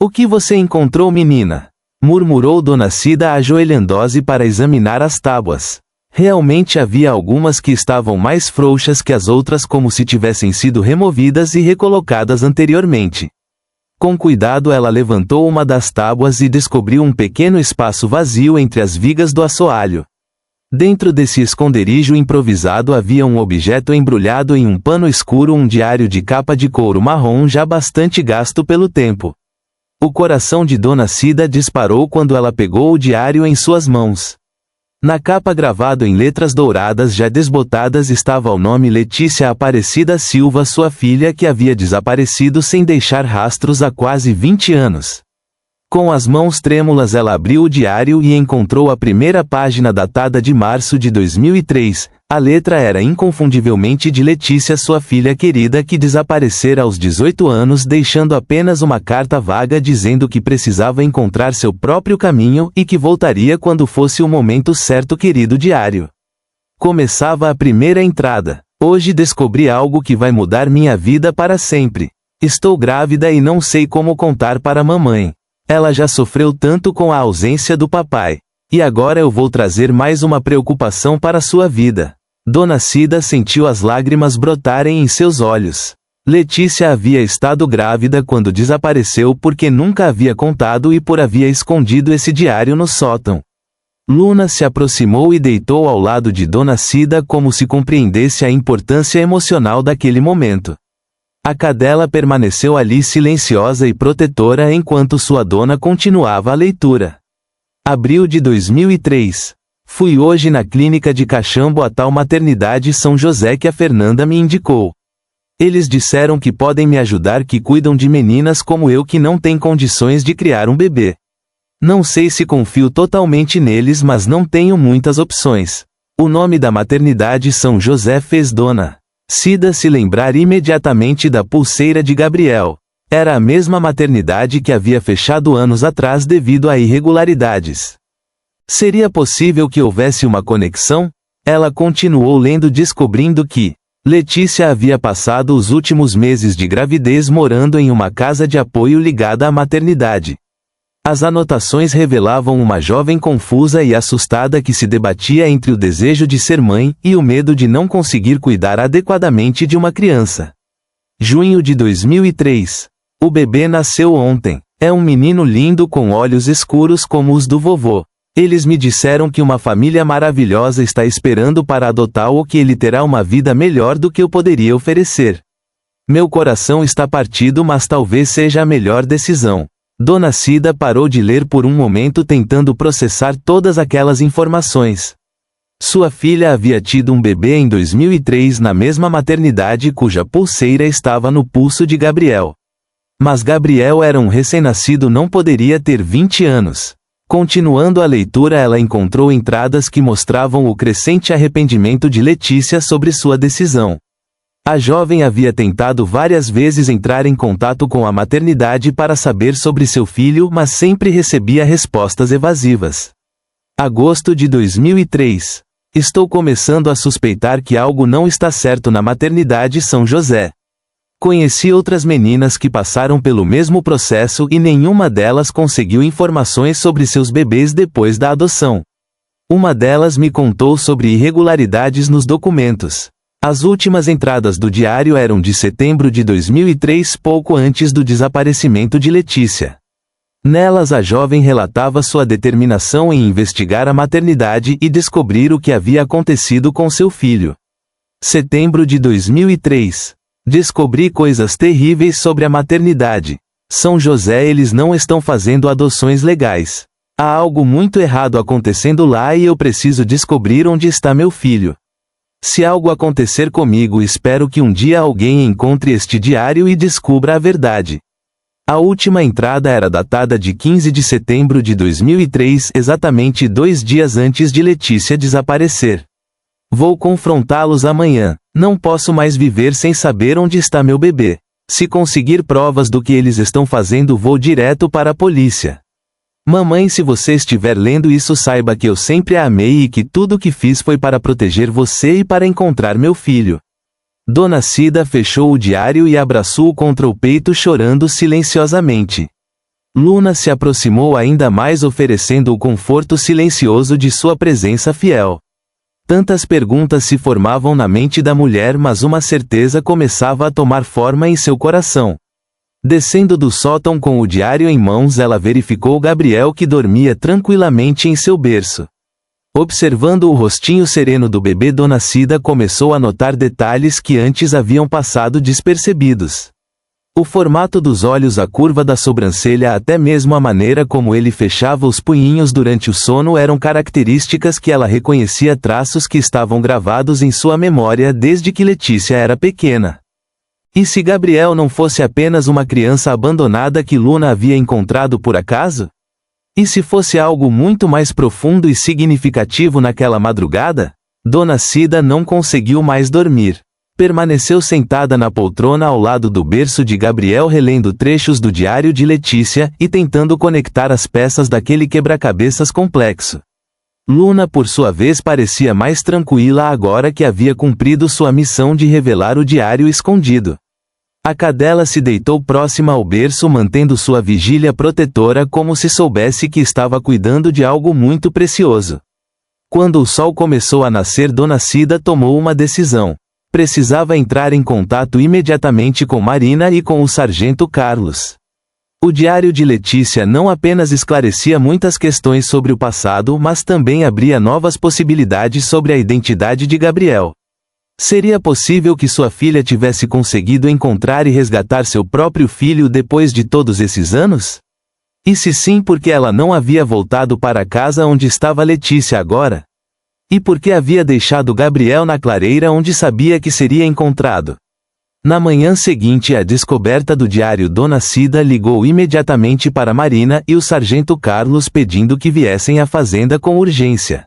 "O que você encontrou, menina?" murmurou Dona Cida ajoelhando-se para examinar as tábuas. Realmente havia algumas que estavam mais frouxas que as outras, como se tivessem sido removidas e recolocadas anteriormente. Com cuidado ela levantou uma das tábuas e descobriu um pequeno espaço vazio entre as vigas do assoalho. Dentro desse esconderijo improvisado havia um objeto embrulhado em um pano escuro, um diário de capa de couro marrom já bastante gasto pelo tempo. O coração de Dona Cida disparou quando ela pegou o diário em suas mãos. Na capa, gravado em letras douradas já desbotadas, estava o nome Letícia Aparecida Silva, sua filha, que havia desaparecido sem deixar rastros há quase 20 anos. Com as mãos trêmulas ela abriu o diário e encontrou a primeira página datada de março de 2003. A letra era inconfundivelmente de Letícia, sua filha querida, que desaparecera aos 18 anos, deixando apenas uma carta vaga dizendo que precisava encontrar seu próprio caminho e que voltaria quando fosse o momento certo. Querido diário. Começava a primeira entrada. Hoje descobri algo que vai mudar minha vida para sempre. Estou grávida e não sei como contar para mamãe. Ela já sofreu tanto com a ausência do papai. E agora eu vou trazer mais uma preocupação para sua vida. Dona Cida sentiu as lágrimas brotarem em seus olhos. Letícia havia estado grávida quando desapareceu porque nunca havia contado e por havia escondido esse diário no sótão. Luna se aproximou e deitou ao lado de Dona Cida como se compreendesse a importância emocional daquele momento. A cadela permaneceu ali silenciosa e protetora enquanto sua dona continuava a leitura. Abril de 2003. Fui hoje na clínica de Caxambo, a tal maternidade São José que a Fernanda me indicou. Eles disseram que podem me ajudar, que cuidam de meninas como eu que não têm condições de criar um bebê. Não sei se confio totalmente neles, mas não tenho muitas opções. O nome da maternidade São José fez Dona Cida se lembrar imediatamente da pulseira de Gabriel. Era a mesma maternidade que havia fechado anos atrás devido a irregularidades. Seria possível que houvesse uma conexão? Ela continuou lendo, descobrindo que Letícia havia passado os últimos meses de gravidez morando em uma casa de apoio ligada à maternidade. As anotações revelavam uma jovem confusa e assustada que se debatia entre o desejo de ser mãe e o medo de não conseguir cuidar adequadamente de uma criança. Junho de 2003. O bebê nasceu ontem. É um menino lindo com olhos escuros como os do vovô. Eles me disseram que uma família maravilhosa está esperando para adotá-lo, que ele terá uma vida melhor do que eu poderia oferecer. Meu coração está partido, mas talvez seja a melhor decisão. Dona Cida parou de ler por um momento, tentando processar todas aquelas informações. Sua filha havia tido um bebê em 2003 na mesma maternidade cuja pulseira estava no pulso de Gabriel. Mas Gabriel era um recém-nascido, não poderia ter 20 anos. Continuando a leitura, ela encontrou entradas que mostravam o crescente arrependimento de Letícia sobre sua decisão. A jovem havia tentado várias vezes entrar em contato com a maternidade para saber sobre seu filho, mas sempre recebia respostas evasivas. Agosto de 2003. Estou começando a suspeitar que algo não está certo na maternidade São José. Conheci outras meninas que passaram pelo mesmo processo e nenhuma delas conseguiu informações sobre seus bebês depois da adoção. Uma delas me contou sobre irregularidades nos documentos. As últimas entradas do diário eram de setembro de 2003, pouco antes do desaparecimento de Letícia. Nelas a jovem relatava sua determinação em investigar a maternidade e descobrir o que havia acontecido com seu filho. Setembro de 2003. Descobri coisas terríveis sobre a maternidade. São José, eles não estão fazendo adoções legais. Há algo muito errado acontecendo lá e eu preciso descobrir onde está meu filho. Se algo acontecer comigo, espero que um dia alguém encontre este diário e descubra a verdade. A última entrada era datada de 15 de setembro de 2003, exatamente 2 dias antes de Letícia desaparecer. Vou confrontá-los amanhã. Não posso mais viver sem saber onde está meu bebê. Se conseguir provas do que eles estão fazendo, vou direto para a polícia. Mamãe, se você estiver lendo isso, saiba que eu sempre a amei e que tudo o que fiz foi para proteger você e para encontrar meu filho. Dona Cida fechou o diário e abraçou-o contra o peito, chorando silenciosamente. Luna se aproximou ainda mais, oferecendo o conforto silencioso de sua presença fiel. Tantas perguntas se formavam na mente da mulher, mas uma certeza começava a tomar forma em seu coração. Descendo do sótão com o diário em mãos, ela verificou Gabriel, que dormia tranquilamente em seu berço. Observando o rostinho sereno do bebê, Dona Cida começou a notar detalhes que antes haviam passado despercebidos. O formato dos olhos, a curva da sobrancelha, até mesmo a maneira como ele fechava os punhinhos durante o sono eram características que ela reconhecia, traços que estavam gravados em sua memória desde que Letícia era pequena. E se Gabriel não fosse apenas uma criança abandonada que Luna havia encontrado por acaso? E se fosse algo muito mais profundo e significativo naquela madrugada? Dona Cida não conseguiu mais dormir. Permaneceu sentada na poltrona ao lado do berço de Gabriel, relendo trechos do diário de Letícia e tentando conectar as peças daquele quebra-cabeças complexo. Luna, por sua vez, parecia mais tranquila agora que havia cumprido sua missão de revelar o diário escondido. A cadela se deitou próxima ao berço, mantendo sua vigília protetora, como se soubesse que estava cuidando de algo muito precioso. Quando o sol começou a nascer, Dona Cida tomou uma decisão. Precisava entrar em contato imediatamente com Marina e com o sargento Carlos. O diário de Letícia não apenas esclarecia muitas questões sobre o passado, mas também abria novas possibilidades sobre a identidade de Gabriel. Seria possível que sua filha tivesse conseguido encontrar e resgatar seu próprio filho depois de todos esses anos? E se sim, por que ela não havia voltado para a casa onde estava Letícia agora? E por que havia deixado Gabriel na clareira onde sabia que seria encontrado? Na manhã seguinte à descoberta do diário, Dona Cida ligou imediatamente para Marina e o sargento Carlos, pedindo que viessem à fazenda com urgência.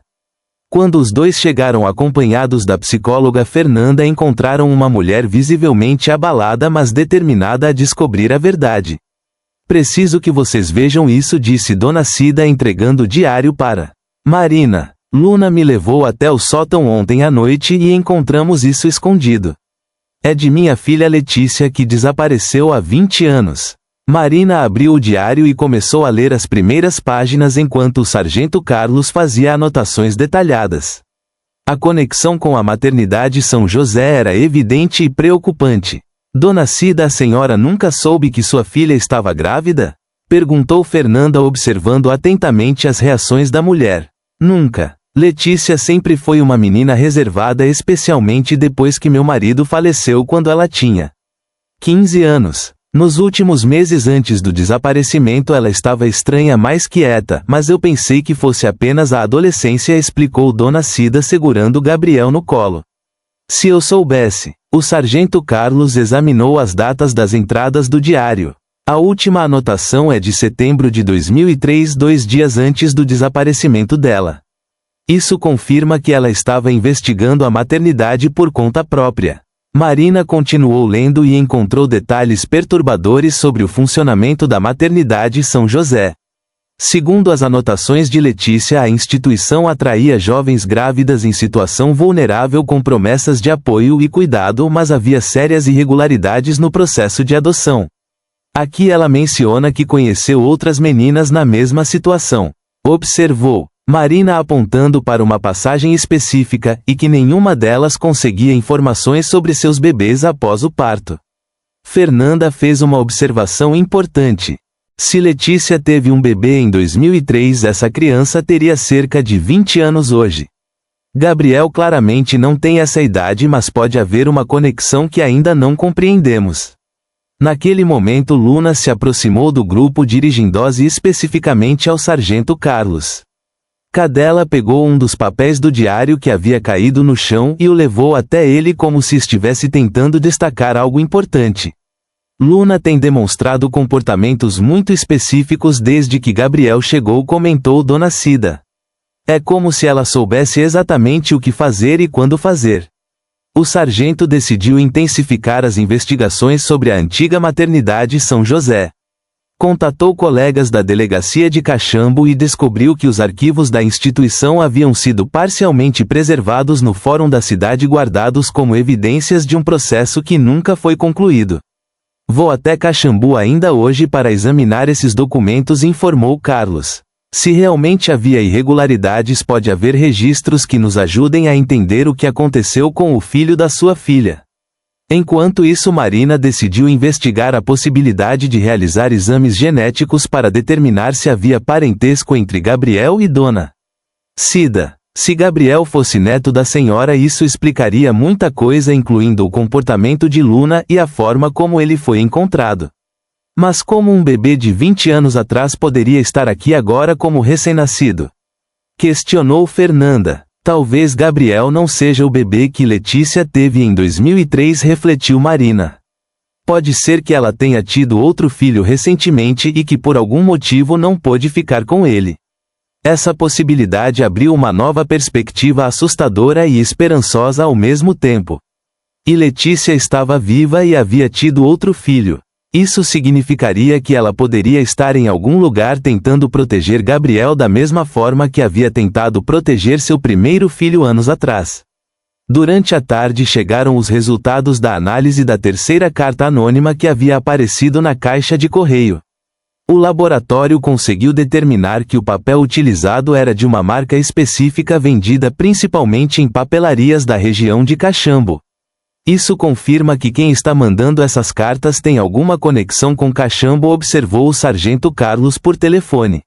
Quando os dois chegaram acompanhados da psicóloga Fernanda, encontraram uma mulher visivelmente abalada, mas determinada a descobrir a verdade. Preciso que vocês vejam isso, disse Dona Cida, entregando o diário para Marina. Luna me levou até o sótão ontem à noite e encontramos isso escondido. É de minha filha Letícia, que desapareceu há 20 anos. Marina abriu o diário e começou a ler as primeiras páginas enquanto o sargento Carlos fazia anotações detalhadas. A conexão com a maternidade São José era evidente e preocupante. Dona Cida, a senhora nunca soube que sua filha estava grávida? Perguntou Fernanda, observando atentamente as reações da mulher. Nunca. Letícia sempre foi uma menina reservada, especialmente depois que meu marido faleceu quando ela tinha 15 anos. Nos últimos meses antes do desaparecimento ela estava estranha, mais quieta, mas eu pensei que fosse apenas a adolescência, explicou Dona Cida, segurando Gabriel no colo. Se eu soubesse. O sargento Carlos examinou as datas das entradas do diário. A última anotação é de setembro de 2003, 2 dias antes do desaparecimento dela. Isso confirma que ela estava investigando a maternidade por conta própria. Marina continuou lendo e encontrou detalhes perturbadores sobre o funcionamento da maternidade São José. Segundo as anotações de Letícia, a instituição atraía jovens grávidas em situação vulnerável com promessas de apoio e cuidado, mas havia sérias irregularidades no processo de adoção. Aqui ela menciona que conheceu outras meninas na mesma situação. Observou Marina, apontando para uma passagem específica, e que nenhuma delas conseguia informações sobre seus bebês após o parto. Fernanda fez uma observação importante. Se Letícia teve um bebê em 2003, essa criança teria cerca de 20 anos hoje. Gabriel claramente não tem essa idade, mas pode haver uma conexão que ainda não compreendemos. Naquele momento Luna se aproximou do grupo dirigindo-se especificamente ao sargento Carlos. Cadela pegou um dos papéis do diário que havia caído no chão e o levou até ele como se estivesse tentando destacar algo importante. Luna tem demonstrado comportamentos muito específicos desde que Gabriel chegou, comentou Dona Cida. É como se ela soubesse exatamente o que fazer e quando fazer. O sargento decidiu intensificar as investigações sobre a antiga maternidade São José. Contatou colegas da delegacia de Caxambo e descobriu que os arquivos da instituição haviam sido parcialmente preservados no fórum da cidade, guardados como evidências de um processo que nunca foi concluído. Vou até Caxambu ainda hoje para examinar esses documentos, informou Carlos. Se realmente havia irregularidades, pode haver registros que nos ajudem a entender o que aconteceu com o filho da sua filha. Enquanto isso, Marina decidiu investigar a possibilidade de realizar exames genéticos para determinar se havia parentesco entre Gabriel e Dona Cida. Se Gabriel fosse neto da senhora, isso explicaria muita coisa, incluindo o comportamento de Luna e a forma como ele foi encontrado. Mas como um bebê de 20 anos atrás poderia estar aqui agora como recém-nascido? Questionou Fernanda. Talvez Gabriel não seja o bebê que Letícia teve em 2003, refletiu Marina. Pode ser que ela tenha tido outro filho recentemente e que por algum motivo não pôde ficar com ele. Essa possibilidade abriu uma nova perspectiva assustadora e esperançosa ao mesmo tempo. E Letícia estava viva e havia tido outro filho. Isso significaria que ela poderia estar em algum lugar tentando proteger Gabriel da mesma forma que havia tentado proteger seu primeiro filho anos atrás. Durante a tarde chegaram os resultados da análise da terceira carta anônima que havia aparecido na caixa de correio. O laboratório conseguiu determinar que o papel utilizado era de uma marca específica vendida principalmente em papelarias da região de Caxambo. Isso confirma que quem está mandando essas cartas tem alguma conexão com Caxambo, observou o sargento Carlos por telefone.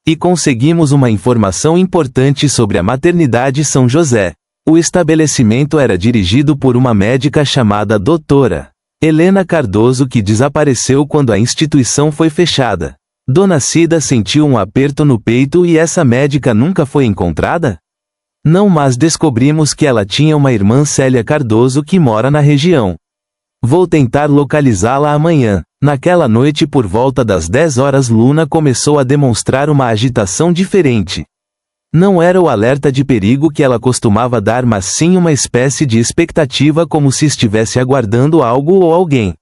E conseguimos uma informação importante sobre a maternidade São José. O estabelecimento era dirigido por uma médica chamada Doutora Helena Cardoso, que desapareceu quando a instituição foi fechada. Dona Cida sentiu um aperto no peito. E essa médica nunca foi encontrada? Não, mas descobrimos que ela tinha uma irmã, Célia Cardoso, que mora na região. Vou tentar localizá-la amanhã. Naquela noite, por volta das 10 horas, Luna começou a demonstrar uma agitação diferente. Não era o alerta de perigo que ela costumava dar, mas sim uma espécie de expectativa, como se estivesse aguardando algo ou alguém.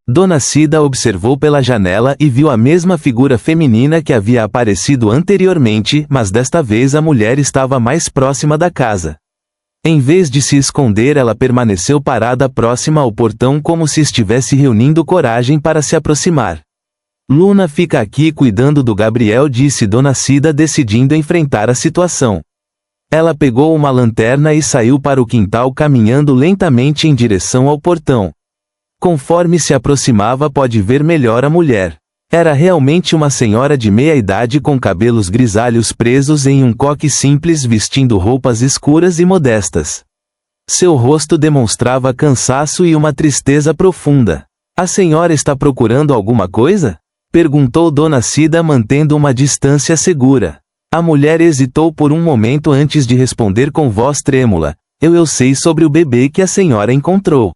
Dona Cida observou pela janela e viu a mesma figura feminina que havia aparecido anteriormente, mas desta vez a mulher estava mais próxima da casa. Em vez de se esconder, ela permaneceu parada próxima ao portão, como se estivesse reunindo coragem para se aproximar. Luna fica aqui cuidando do Gabriel, disse Dona Cida, decidindo enfrentar a situação. Ela pegou uma lanterna e saiu para o quintal, caminhando lentamente em direção ao portão. Conforme se aproximava, pôde ver melhor a mulher. Era realmente uma senhora de meia idade com cabelos grisalhos presos em um coque simples, vestindo roupas escuras e modestas. Seu rosto demonstrava cansaço e uma tristeza profunda. A senhora está procurando alguma coisa? Perguntou Dona Cida, mantendo uma distância segura. A mulher hesitou por um momento antes de responder com voz trêmula. Eu sei sobre o bebê que a senhora encontrou.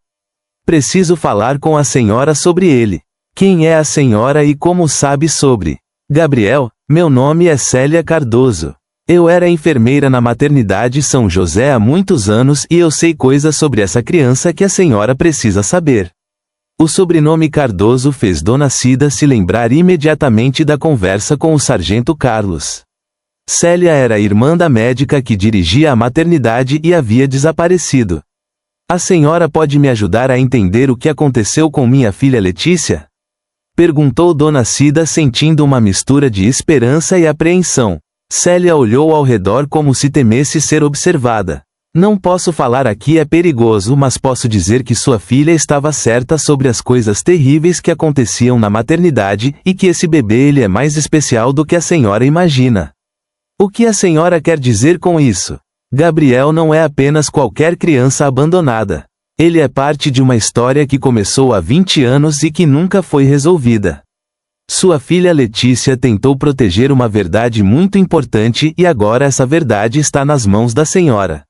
Preciso falar com a senhora sobre ele. Quem é a senhora e como sabe sobre Gabriel? Meu nome é Célia Cardoso. Eu era enfermeira na maternidade São José há muitos anos e eu sei coisas sobre essa criança que a senhora precisa saber. O sobrenome Cardoso fez Dona Cida se lembrar imediatamente da conversa com o sargento Carlos. Célia era a irmã da médica que dirigia a maternidade e havia desaparecido. A senhora pode me ajudar a entender o que aconteceu com minha filha Letícia? Perguntou Dona Cida, sentindo uma mistura de esperança e apreensão. Célia olhou ao redor como se temesse ser observada. Não posso falar aqui, é perigoso, mas posso dizer que sua filha estava certa sobre as coisas terríveis que aconteciam na maternidade e que esse bebê ele é mais especial do que a senhora imagina. O que a senhora quer dizer com isso? Gabriel não é apenas qualquer criança abandonada. Ele é parte de uma história que começou há 20 anos e que nunca foi resolvida. Sua filha Letícia tentou proteger uma verdade muito importante e agora essa verdade está nas mãos da senhora.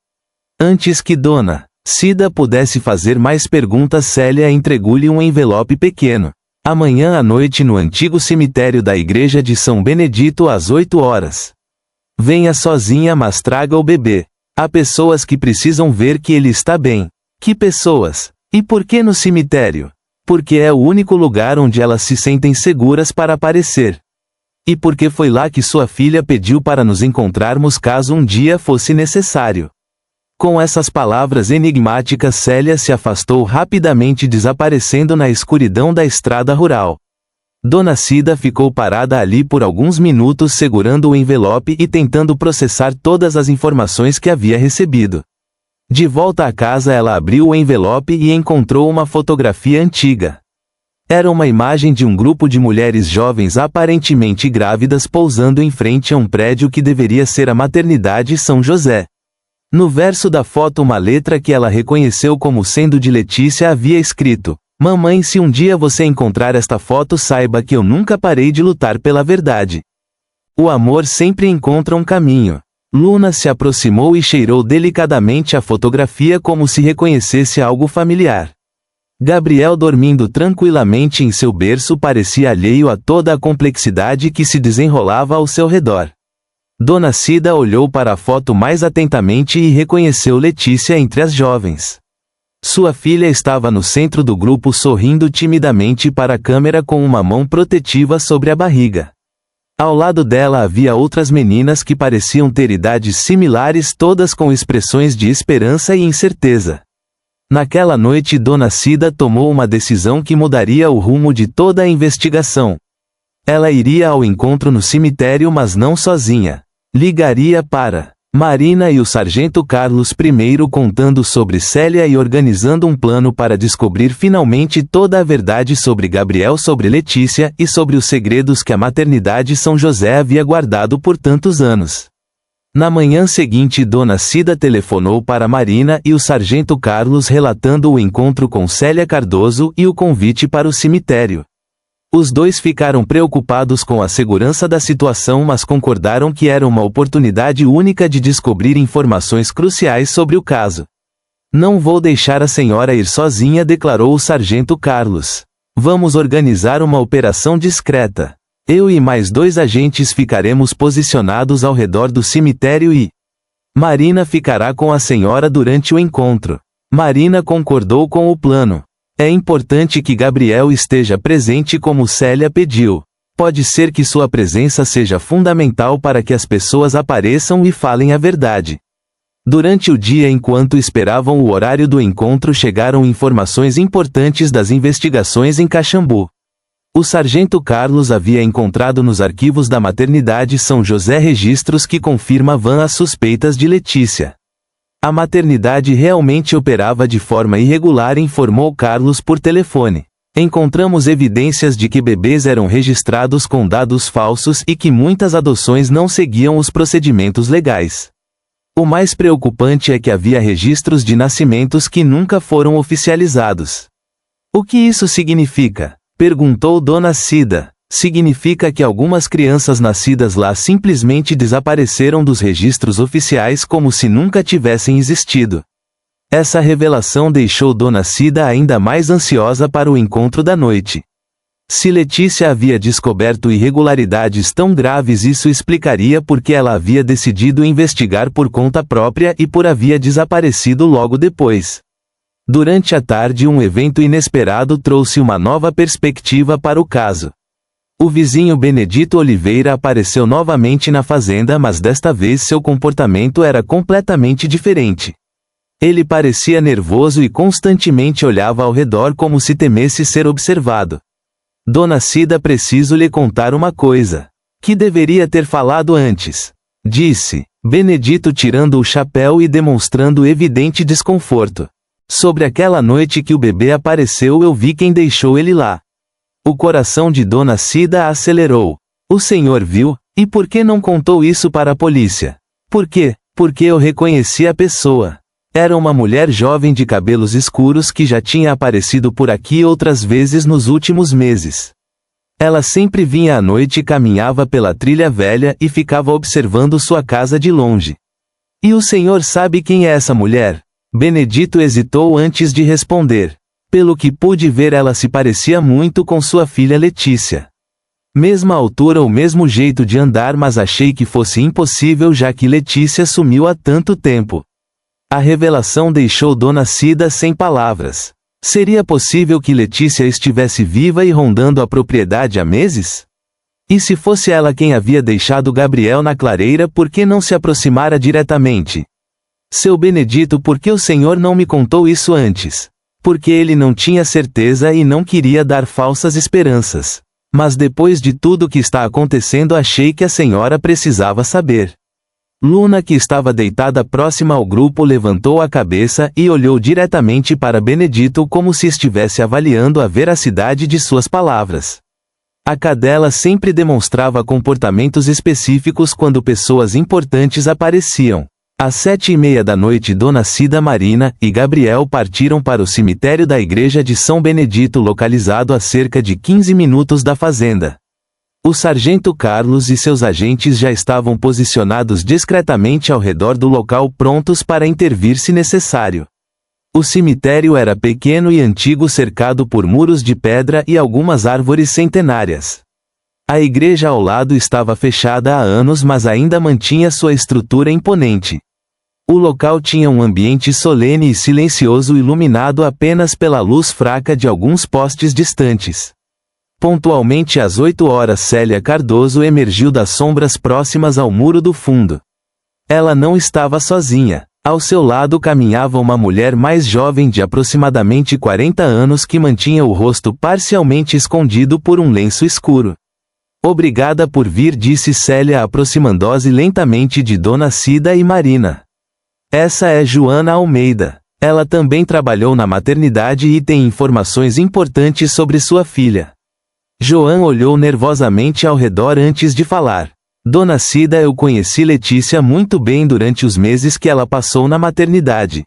Antes que Dona Cida pudesse fazer mais perguntas, Célia entregou-lhe um envelope pequeno. Amanhã à noite no antigo cemitério da igreja de São Benedito às 8 horas. Venha sozinha, mas traga o bebê. Há pessoas que precisam ver que ele está bem. Que pessoas? E por que no cemitério? Porque é o único lugar onde elas se sentem seguras para aparecer. E porque foi lá que sua filha pediu para nos encontrarmos caso um dia fosse necessário. Com essas palavras enigmáticas, Célia se afastou rapidamente, desaparecendo na escuridão da estrada rural. Dona Cida ficou parada ali por alguns minutos, segurando o envelope e tentando processar todas as informações que havia recebido. De volta à casa, ela abriu o envelope e encontrou uma fotografia antiga. Era uma imagem de um grupo de mulheres jovens aparentemente grávidas pousando em frente a um prédio que deveria ser a maternidade São José. No verso da foto, uma letra que ela reconheceu como sendo de Letícia havia escrito: "Mamãe, se um dia você encontrar esta foto, saiba que eu nunca parei de lutar pela verdade. O amor sempre encontra um caminho." Luna se aproximou e cheirou delicadamente a fotografia como se reconhecesse algo familiar. Gabriel, dormindo tranquilamente em seu berço, parecia alheio a toda a complexidade que se desenrolava ao seu redor. Dona Cida olhou para a foto mais atentamente e reconheceu Letícia entre as jovens. Sua filha estava no centro do grupo, sorrindo timidamente para a câmera com uma mão protetiva sobre a barriga. Ao lado dela havia outras meninas que pareciam ter idades similares, todas com expressões de esperança e incerteza. Naquela noite, Dona Cida tomou uma decisão que mudaria o rumo de toda a investigação. Ela iria ao encontro no cemitério, mas não sozinha. Ligaria para Marina e o sargento Carlos primeiro, contando sobre Célia e organizando um plano para descobrir finalmente toda a verdade sobre Gabriel, sobre Letícia e sobre os segredos que a maternidade São José havia guardado por tantos anos. Na manhã seguinte, Dona Cida telefonou para Marina e o sargento Carlos, relatando o encontro com Célia Cardoso e o convite para o cemitério. Os dois ficaram preocupados com a segurança da situação, mas concordaram que era uma oportunidade única de descobrir informações cruciais sobre o caso. "Não vou deixar a senhora ir sozinha", declarou o sargento Carlos. "Vamos organizar uma operação discreta. Eu e mais 2 agentes ficaremos posicionados ao redor do cemitério e Marina ficará com a senhora durante o encontro." Marina concordou com o plano. "É importante que Gabriel esteja presente como Célia pediu. Pode ser que sua presença seja fundamental para que as pessoas apareçam e falem a verdade." Durante o dia, enquanto esperavam o horário do encontro, chegaram informações importantes das investigações em Caxambu. O sargento Carlos havia encontrado nos arquivos da maternidade São José registros que confirmavam as suspeitas de Letícia. A maternidade realmente operava de forma irregular, informou Carlos por telefone. "Encontramos evidências de que bebês eram registrados com dados falsos e que muitas adoções não seguiam os procedimentos legais. O mais preocupante é que havia registros de nascimentos que nunca foram oficializados." "O que isso significa?" perguntou Dona Cida. "Significa que algumas crianças nascidas lá simplesmente desapareceram dos registros oficiais como se nunca tivessem existido." Essa revelação deixou Dona Cida ainda mais ansiosa para o encontro da noite. Se Letícia havia descoberto irregularidades tão graves, isso explicaria por que ela havia decidido investigar por conta própria e por havia desaparecido logo depois. Durante a tarde, um evento inesperado trouxe uma nova perspectiva para o caso. O vizinho Benedito Oliveira apareceu novamente na fazenda, mas desta vez seu comportamento era completamente diferente. Ele parecia nervoso e constantemente olhava ao redor como se temesse ser observado. "Dona Cida, preciso lhe contar uma coisa. Que deveria ter falado antes." disse Benedito tirando o chapéu e demonstrando evidente desconforto. Sobre aquela noite que o bebê apareceu eu vi quem deixou ele lá. O coração de Dona Cida acelerou. O senhor viu, e por que não contou isso para a polícia? Por quê? Porque eu reconheci a pessoa. Era uma mulher jovem de cabelos escuros que já tinha aparecido por aqui outras vezes nos últimos meses. Ela sempre vinha à noite e caminhava pela trilha velha e ficava observando sua casa de longe. E o senhor sabe quem é essa mulher? Benedito hesitou antes de responder. Pelo que pude ver ela se parecia muito com sua filha Letícia. Mesma altura ou mesmo jeito de andar, mas achei que fosse impossível já que Letícia sumiu há tanto tempo. A revelação deixou Dona Cida sem palavras. Seria possível que Letícia estivesse viva e rondando a propriedade há meses? E se fosse ela quem havia deixado Gabriel na clareira, por que não se aproximara diretamente? Seu Benedito, por que o senhor não me contou isso antes? Porque ele não tinha certeza e não queria dar falsas esperanças. Mas depois de tudo que está acontecendo achei que a senhora precisava saber. Luna, que estava deitada próxima ao grupo, levantou a cabeça e olhou diretamente para Benedito como se estivesse avaliando a veracidade de suas palavras. A cadela sempre demonstrava comportamentos específicos quando pessoas importantes apareciam. Às 7:30 da noite Dona Cida, Marina e Gabriel partiram para o cemitério da igreja de São Benedito, localizado a cerca de 15 minutos da fazenda. O sargento Carlos e seus agentes já estavam posicionados discretamente ao redor do local, prontos para intervir se necessário. O cemitério era pequeno e antigo, cercado por muros de pedra e algumas árvores centenárias. A igreja ao lado estava fechada há anos, mas ainda mantinha sua estrutura imponente. O local tinha um ambiente solene e silencioso, iluminado apenas pela luz fraca de alguns postes distantes. Pontualmente às 8 horas, Célia Cardoso emergiu das sombras próximas ao muro do fundo. Ela não estava sozinha. Ao seu lado caminhava uma mulher mais jovem de aproximadamente 40 anos que mantinha o rosto parcialmente escondido por um lenço escuro. Obrigada por vir, disse Célia, aproximando-se lentamente de Dona Cida e Marina. Essa é Joana Almeida. Ela também trabalhou na maternidade e tem informações importantes sobre sua filha. Joan olhou nervosamente ao redor antes de falar. Dona Cida, eu conheci Letícia muito bem durante os meses que ela passou na maternidade.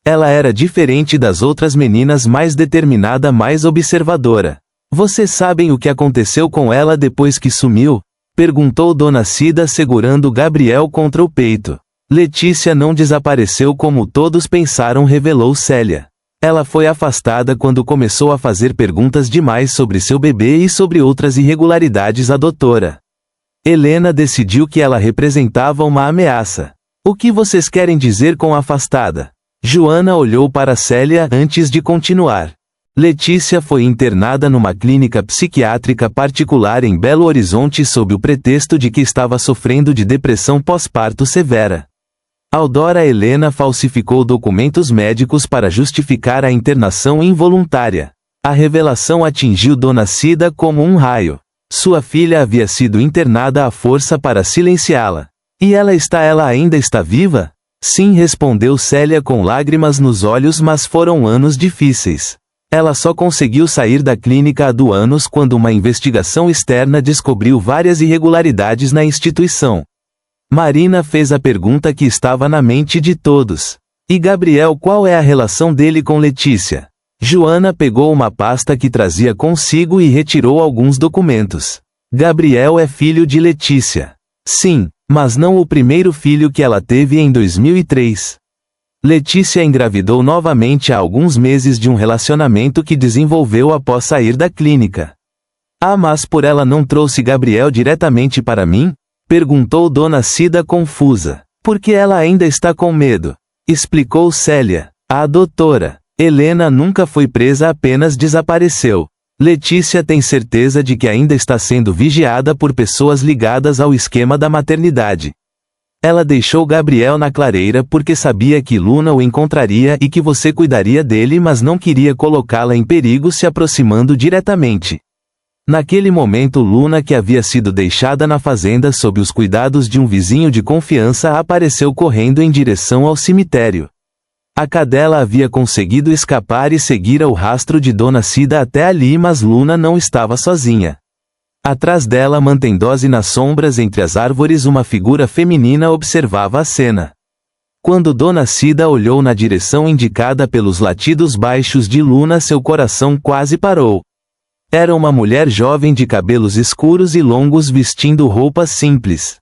Ela era diferente das outras meninas, mais determinada, mais observadora. Vocês sabem o que aconteceu com ela depois que sumiu? Perguntou Dona Cida, segurando Gabriel contra o peito. Letícia não desapareceu como todos pensaram, revelou Célia. Ela foi afastada quando começou a fazer perguntas demais sobre seu bebê e sobre outras irregularidades. A doutora Helena decidiu que ela representava uma ameaça. O que vocês querem dizer com afastada? Joana olhou para Célia antes de continuar. Letícia foi internada numa clínica psiquiátrica particular em Belo Horizonte sob o pretexto de que estava sofrendo de depressão pós-parto severa. Aldora Helena falsificou documentos médicos para justificar a internação involuntária. A revelação atingiu Dona Cida como um raio. Sua filha havia sido internada à força para silenciá-la. E ela ainda está viva? Sim, respondeu Célia com lágrimas nos olhos, mas foram anos difíceis. Ela só conseguiu sair da clínica há 2 anos quando uma investigação externa descobriu várias irregularidades na instituição. Marina fez a pergunta que estava na mente de todos. E Gabriel, qual é a relação dele com Letícia? Joana pegou uma pasta que trazia consigo e retirou alguns documentos. Gabriel é filho de Letícia. Sim, mas não o primeiro filho que ela teve em 2003. Letícia engravidou novamente há alguns meses de um relacionamento que desenvolveu após sair da clínica. Ah, mas por ela não trouxe Gabriel diretamente para mim? Perguntou Dona Cida confusa. Porque ela ainda está com medo. Explicou Célia. A doutora Helena nunca foi presa, apenas desapareceu. Letícia tem certeza de que ainda está sendo vigiada por pessoas ligadas ao esquema da maternidade. Ela deixou Gabriel na clareira porque sabia que Luna o encontraria e que você cuidaria dele, mas não queria colocá-la em perigo se aproximando diretamente. Naquele momento Luna, que havia sido deixada na fazenda sob os cuidados de um vizinho de confiança, apareceu correndo em direção ao cemitério. A cadela havia conseguido escapar e seguira o rastro de Dona Cida até ali, mas Luna não estava sozinha. Atrás dela, mantendo-se nas sombras entre as árvores, uma figura feminina observava a cena. Quando Dona Cida olhou na direção indicada pelos latidos baixos de Luna, seu coração quase parou. Era uma mulher jovem de cabelos escuros e longos, vestindo roupas simples.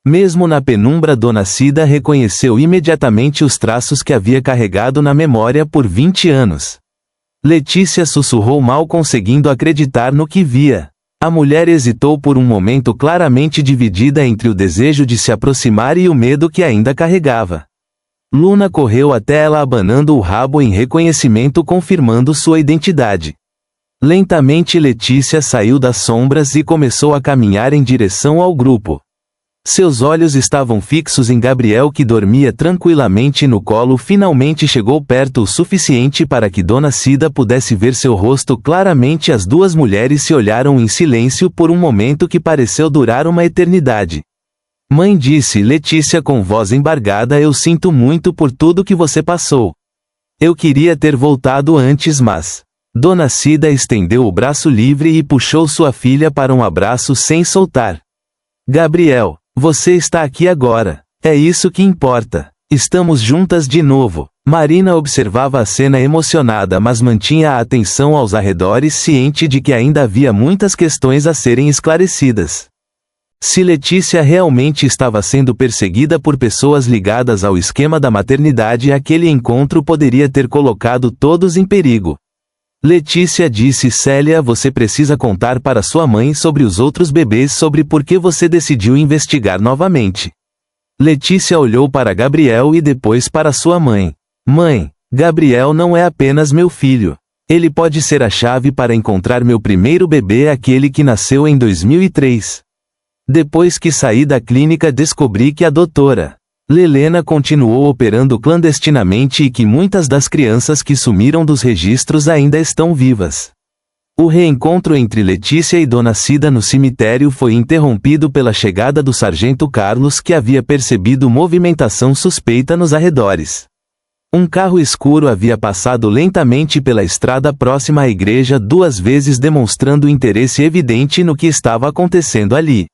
Mesmo na penumbra, Dona Cida reconheceu imediatamente os traços que havia carregado na memória por 20 anos. Letícia sussurrou, mal conseguindo acreditar no que via. A mulher hesitou por um momento, claramente dividida entre o desejo de se aproximar e o medo que ainda carregava. Luna correu até ela, abanando o rabo em reconhecimento, confirmando sua identidade. Lentamente Letícia saiu das sombras e começou a caminhar em direção ao grupo. Seus olhos estavam fixos em Gabriel, que dormia tranquilamente no colo. Finalmente chegou perto o suficiente para que Dona Cida pudesse ver seu rosto claramente. As duas mulheres se olharam em silêncio por um momento que pareceu durar uma eternidade. Mãe, disse Letícia com voz embargada, eu sinto muito por tudo que você passou. Eu queria ter voltado antes, mas... Dona Cida estendeu o braço livre e puxou sua filha para um abraço sem soltar. Gabriel, você está aqui agora. É isso que importa. Estamos juntas de novo. Marina observava a cena emocionada, mas mantinha a atenção aos arredores, ciente de que ainda havia muitas questões a serem esclarecidas. Se Letícia realmente estava sendo perseguida por pessoas ligadas ao esquema da maternidade, aquele encontro poderia ter colocado todos em perigo. Letícia, disse Célia, você precisa contar para sua mãe sobre os outros bebês, sobre por que você decidiu investigar novamente. Letícia olhou para Gabriel e depois para sua mãe. Mãe, Gabriel não é apenas meu filho. Ele pode ser a chave para encontrar meu primeiro bebê, aquele que nasceu em 2003. Depois que saí da clínica, descobri que a doutora Lelena continuou operando clandestinamente e que muitas das crianças que sumiram dos registros ainda estão vivas. O reencontro entre Letícia e Dona Cida no cemitério foi interrompido pela chegada do sargento Carlos, que havia percebido movimentação suspeita nos arredores. Um carro escuro havia passado lentamente pela estrada próxima à igreja 2 vezes, demonstrando interesse evidente no que estava acontecendo ali.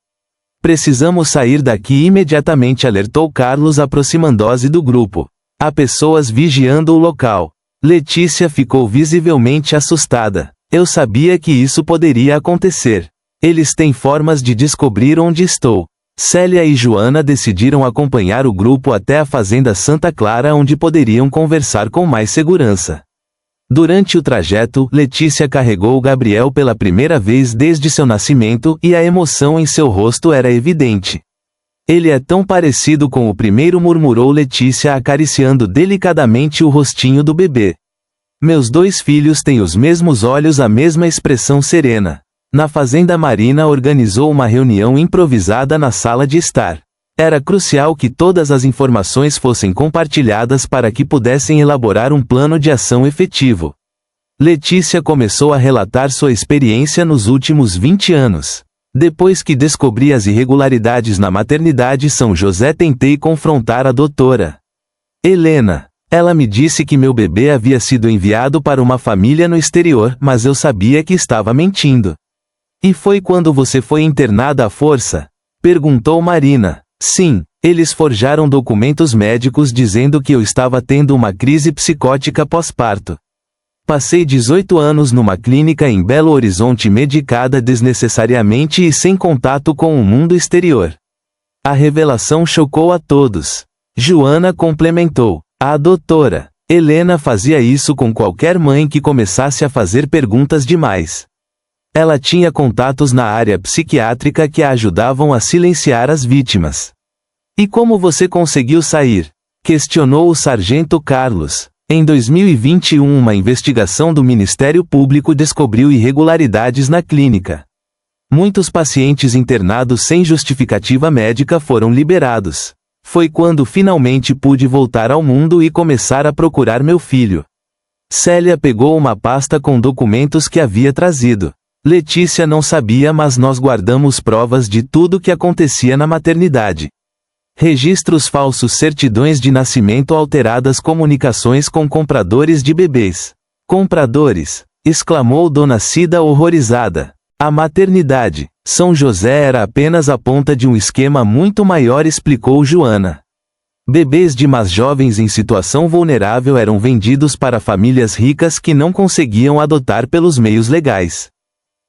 Precisamos sair daqui imediatamente, alertou Carlos, aproximando-se do grupo. Há pessoas vigiando o local. Letícia ficou visivelmente assustada. Eu sabia que isso poderia acontecer. Eles têm formas de descobrir onde estou. Célia e Joana decidiram acompanhar o grupo até a fazenda Santa Clara, onde poderiam conversar com mais segurança. Durante o trajeto, Letícia carregou Gabriel pela primeira vez desde seu nascimento, e a emoção em seu rosto era evidente. Ele é tão parecido com o primeiro, murmurou Letícia, acariciando delicadamente o rostinho do bebê. Meus 2 filhos têm os mesmos olhos, a mesma expressão serena. Na fazenda, Marina organizou uma reunião improvisada na sala de estar. Era crucial que todas as informações fossem compartilhadas para que pudessem elaborar um plano de ação efetivo. Letícia começou a relatar sua experiência nos últimos 20 anos. Depois que descobri as irregularidades na maternidade São José, tentei confrontar a doutora Helena. Ela me disse que meu bebê havia sido enviado para uma família no exterior, mas eu sabia que estava mentindo. E foi quando você foi internada à força? Perguntou Marina. Sim, eles forjaram documentos médicos dizendo que eu estava tendo uma crise psicótica pós-parto. Passei 18 anos numa clínica em Belo Horizonte, medicada desnecessariamente e sem contato com o mundo exterior. A revelação chocou a todos. Joana complementou. A doutora Helena fazia isso com qualquer mãe que começasse a fazer perguntas demais. Ela tinha contatos na área psiquiátrica que a ajudavam a silenciar as vítimas. E como você conseguiu sair? Questionou o sargento Carlos. Em 2021, uma investigação do Ministério Público descobriu irregularidades na clínica. Muitos pacientes internados sem justificativa médica foram liberados. Foi quando finalmente pude voltar ao mundo e começar a procurar meu filho. Célia pegou uma pasta com documentos que havia trazido. Letícia não sabia, mas nós guardamos provas de tudo que acontecia na maternidade. Registros falsos, certidões de nascimento alteradas, comunicações com compradores de bebês. Compradores! Exclamou Dona Cida horrorizada. A maternidade, São José, era apenas a ponta de um esquema muito maior, explicou Joana. Bebês de mais jovens em situação vulnerável eram vendidos para famílias ricas que não conseguiam adotar pelos meios legais.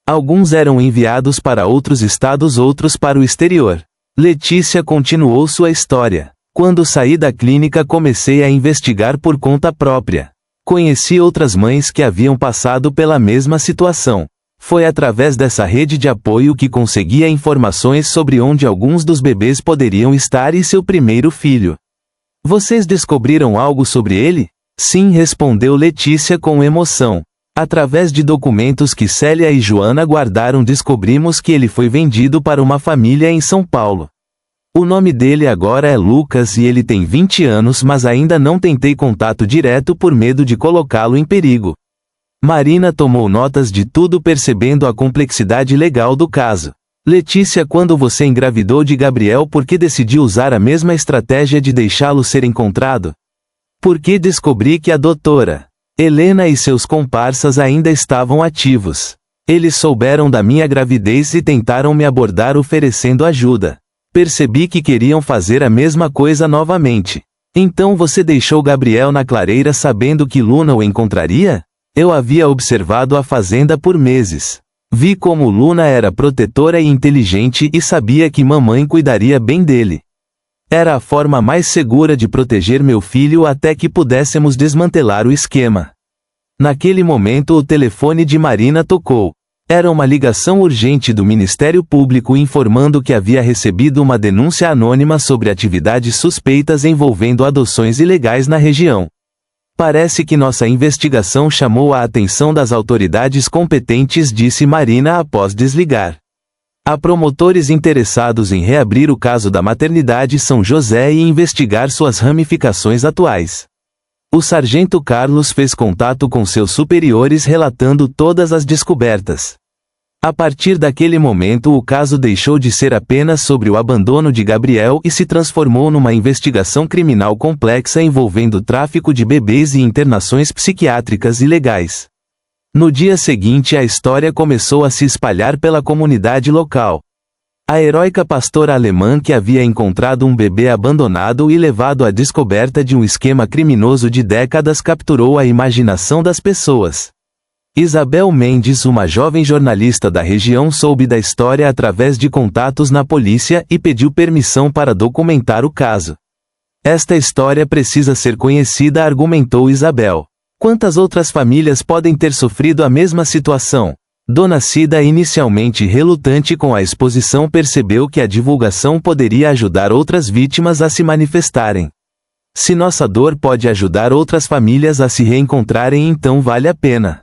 Alguns eram enviados para outros estados, outros para o exterior. Letícia continuou sua história. Quando saí da clínica, comecei a investigar por conta própria. Conheci outras mães que haviam passado pela mesma situação. Foi através dessa rede de apoio que conseguia informações sobre onde alguns dos bebês poderiam estar e seu primeiro filho. Vocês descobriram algo sobre ele? Sim, respondeu Letícia com emoção. Através de documentos que Célia e Joana guardaram, descobrimos que ele foi vendido para uma família em São Paulo. O nome dele agora é Lucas e ele tem 20 anos, mas ainda não tentei contato direto por medo de colocá-lo em perigo. Marina tomou notas de tudo, percebendo a complexidade legal do caso. Letícia, quando você engravidou de Gabriel, por que decidiu usar a mesma estratégia de deixá-lo ser encontrado? Porque descobri que a doutora Helena e seus comparsas ainda estavam ativos. Eles souberam da minha gravidez e tentaram me abordar oferecendo ajuda. Percebi que queriam fazer a mesma coisa novamente. Então você deixou Gabriel na clareira sabendo que Luna o encontraria? Eu havia observado a fazenda por meses. Vi como Luna era protetora e inteligente e sabia que mamãe cuidaria bem dele. Era a forma mais segura de proteger meu filho até que pudéssemos desmantelar o esquema. Naquele momento o telefone de Marina tocou. Era uma ligação urgente do Ministério Público informando que havia recebido uma denúncia anônima sobre atividades suspeitas envolvendo adoções ilegais na região. Parece que nossa investigação chamou a atenção das autoridades competentes, disse Marina após desligar. Há promotores interessados em reabrir o caso da maternidade São José e investigar suas ramificações atuais. O sargento Carlos fez contato com seus superiores relatando todas as descobertas. A partir daquele momento, o caso deixou de ser apenas sobre o abandono de Gabriel e se transformou numa investigação criminal complexa envolvendo tráfico de bebês e internações psiquiátricas ilegais. No dia seguinte, a história começou a se espalhar pela comunidade local. A heróica pastora alemã que havia encontrado um bebê abandonado e levado à descoberta de um esquema criminoso de décadas capturou a imaginação das pessoas. Isabel Mendes, uma jovem jornalista da região, soube da história através de contatos na polícia e pediu permissão para documentar o caso. Esta história precisa ser conhecida, argumentou Isabel. Quantas outras famílias podem ter sofrido a mesma situação? Dona Cida, inicialmente relutante com a exposição, percebeu que a divulgação poderia ajudar outras vítimas a se manifestarem. Se nossa dor pode ajudar outras famílias a se reencontrarem, então vale a pena.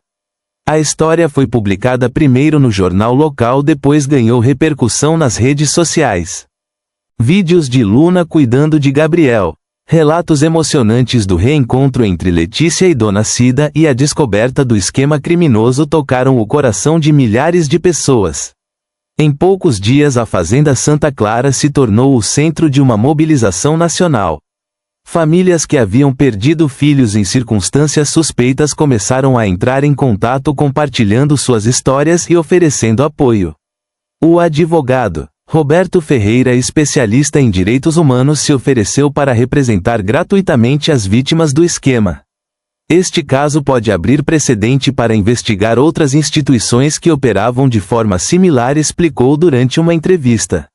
A história foi publicada primeiro no jornal local, depois ganhou repercussão nas redes sociais. Vídeos de Luna cuidando de Gabriel. Relatos emocionantes do reencontro entre Letícia e Dona Cida e a descoberta do esquema criminoso tocaram o coração de milhares de pessoas. Em poucos dias, a Fazenda Santa Clara se tornou o centro de uma mobilização nacional. Famílias que haviam perdido filhos em circunstâncias suspeitas começaram a entrar em contato, compartilhando suas histórias e oferecendo apoio. O advogado Roberto Ferreira, especialista em direitos humanos, se ofereceu para representar gratuitamente as vítimas do esquema. Este caso pode abrir precedente para investigar outras instituições que operavam de forma similar, explicou durante uma entrevista.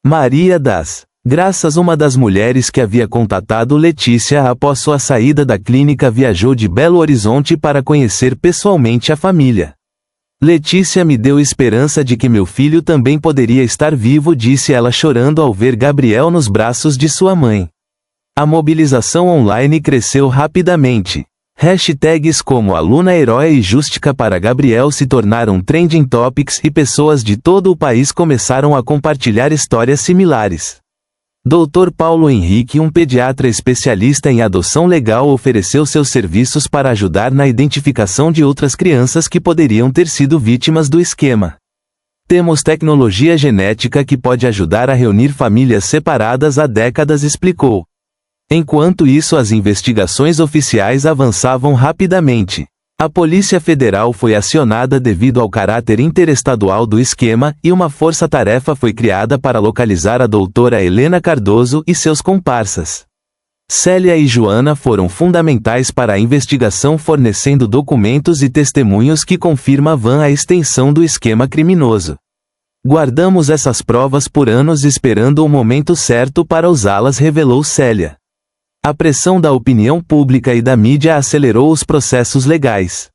Maria das Graças, uma das mulheres que havia contatado Letícia após sua saída da clínica, viajou de Belo Horizonte para conhecer pessoalmente a família. Letícia me deu esperança de que meu filho também poderia estar vivo, disse ela chorando ao ver Gabriel nos braços de sua mãe. A mobilização online cresceu rapidamente. Hashtags como Aluna Herói e Justica para Gabriel se tornaram trending topics e pessoas de todo o país começaram a compartilhar histórias similares. Dr. Paulo Henrique, um pediatra especialista em adoção legal, ofereceu seus serviços para ajudar na identificação de outras crianças que poderiam ter sido vítimas do esquema. Temos tecnologia genética que pode ajudar a reunir famílias separadas há décadas, explicou. Enquanto isso, as investigações oficiais avançavam rapidamente. A Polícia Federal foi acionada devido ao caráter interestadual do esquema, e uma força-tarefa foi criada para localizar a doutora Helena Cardoso e seus comparsas. Célia e Joana foram fundamentais para a investigação, fornecendo documentos e testemunhos que confirmavam a extensão do esquema criminoso. Guardamos essas provas por anos esperando o momento certo para usá-las, revelou Célia. A pressão da opinião pública e da mídia acelerou os processos legais.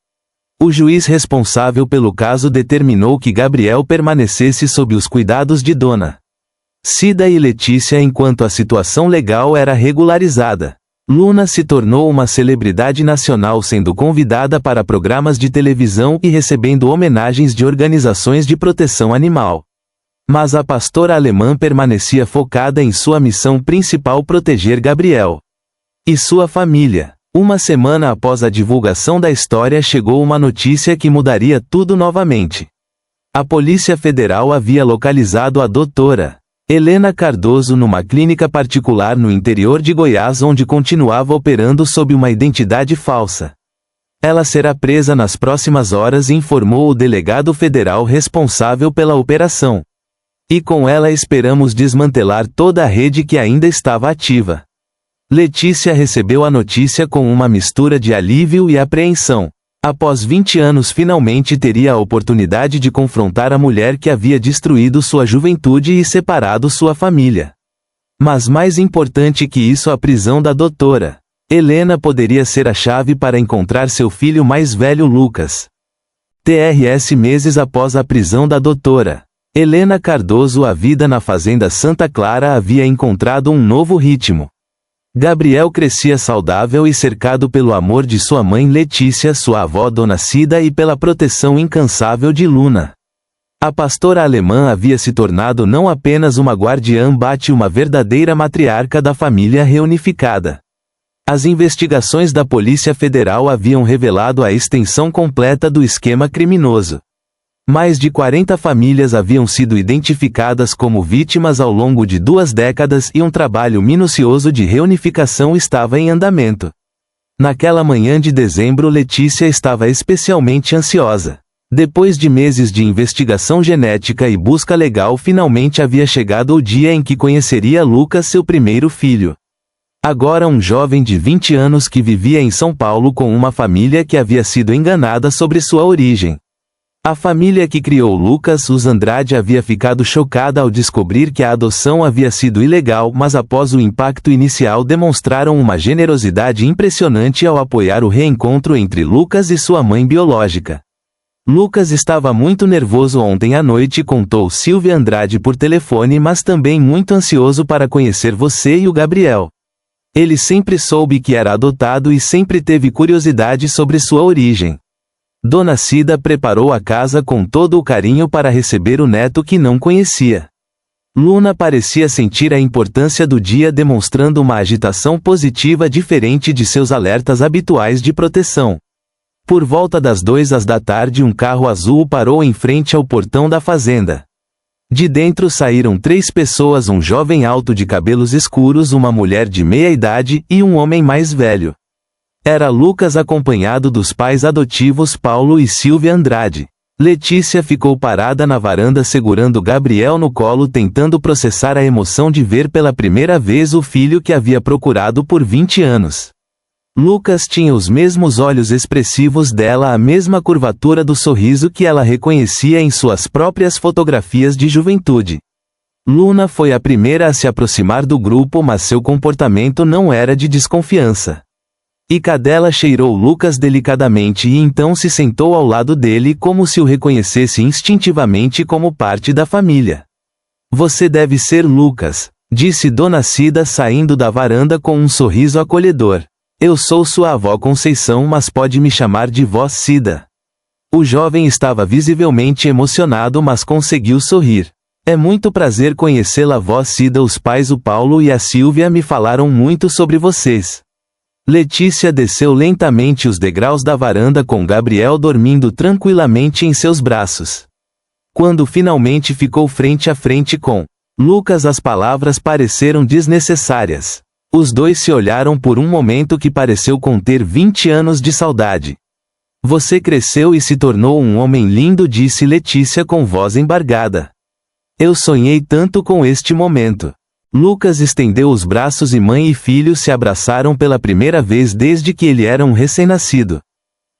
O juiz responsável pelo caso determinou que Gabriel permanecesse sob os cuidados de Dona Cida e Letícia enquanto a situação legal era regularizada. Luna se tornou uma celebridade nacional, sendo convidada para programas de televisão e recebendo homenagens de organizações de proteção animal. Mas a pastora alemã permanecia focada em sua missão principal: proteger Gabriel e sua família. Uma semana após a divulgação da história, chegou uma notícia que mudaria tudo novamente. A Polícia Federal havia localizado a doutora Helena Cardoso numa clínica particular no interior de Goiás, onde continuava operando sob uma identidade falsa. Ela será presa nas próximas horas, informou o delegado federal responsável pela operação. E com ela esperamos desmantelar toda a rede que ainda estava ativa. Letícia recebeu a notícia com uma mistura de alívio e apreensão. Após 20 anos, finalmente teria a oportunidade de confrontar a mulher que havia destruído sua juventude e separado sua família. Mas mais importante que isso, a prisão da doutora Helena poderia ser a chave para encontrar seu filho mais velho, Lucas. Meses após a prisão da doutora Helena Cardoso, a vida na fazenda Santa Clara havia encontrado um novo ritmo. Gabriel crescia saudável e cercado pelo amor de sua mãe Letícia, sua avó Dona Cida, e pela proteção incansável de Luna. A pastora alemã havia se tornado não apenas uma guardiã, mas uma verdadeira matriarca da família reunificada. As investigações da Polícia Federal haviam revelado a extensão completa do esquema criminoso. Mais de 40 famílias haviam sido identificadas como vítimas ao longo de 2 décadas e um trabalho minucioso de reunificação estava em andamento. Naquela manhã de dezembro, Letícia estava especialmente ansiosa. Depois de meses de investigação genética e busca legal, finalmente havia chegado o dia em que conheceria Lucas, seu primeiro filho. Agora um jovem de 20 anos que vivia em São Paulo com uma família que havia sido enganada sobre sua origem. A família que criou Lucas, os Andrade, havia ficado chocada ao descobrir que a adoção havia sido ilegal, mas após o impacto inicial demonstraram uma generosidade impressionante ao apoiar o reencontro entre Lucas e sua mãe biológica. Lucas estava muito nervoso ontem à noite, contou Silvia Andrade por telefone, mas também muito ansioso para conhecer você e o Gabriel. Ele sempre soube que era adotado e sempre teve curiosidade sobre sua origem. Dona Cida preparou a casa com todo o carinho para receber o neto que não conhecia. Luna parecia sentir a importância do dia, demonstrando uma agitação positiva diferente de seus alertas habituais de proteção. Por volta das 2 da tarde, um carro azul parou em frente ao portão da fazenda. De dentro saíram 3 pessoas: um jovem alto de cabelos escuros, uma mulher de meia idade e um homem mais velho. Era Lucas, acompanhado dos pais adotivos Paulo e Silvia Andrade. Letícia ficou parada na varanda segurando Gabriel no colo, tentando processar a emoção de ver pela primeira vez o filho que havia procurado por 20 anos. Lucas tinha os mesmos olhos expressivos dela, a mesma curvatura do sorriso que ela reconhecia em suas próprias fotografias de juventude. Luna foi a primeira a se aproximar do grupo, mas seu comportamento não era de desconfiança. E Cadela cheirou Lucas delicadamente e então se sentou ao lado dele, como se o reconhecesse instintivamente como parte da família. Você deve ser Lucas, disse Dona Cida saindo da varanda com um sorriso acolhedor. Eu sou sua avó Conceição, mas pode me chamar de vó Cida. O jovem estava visivelmente emocionado, mas conseguiu sorrir. É muito prazer conhecê-la vós Cida. Os pais o Paulo e a Silvia me falaram muito sobre vocês. Letícia desceu lentamente os degraus da varanda com Gabriel dormindo tranquilamente em seus braços. Quando finalmente ficou frente a frente com Lucas, as palavras pareceram desnecessárias. Os dois se olharam por um momento que pareceu conter 20 anos de saudade. Você cresceu e se tornou um homem lindo, disse Letícia com voz embargada. Eu sonhei tanto com este momento. Lucas estendeu os braços e mãe e filho se abraçaram pela primeira vez desde que ele era um recém-nascido.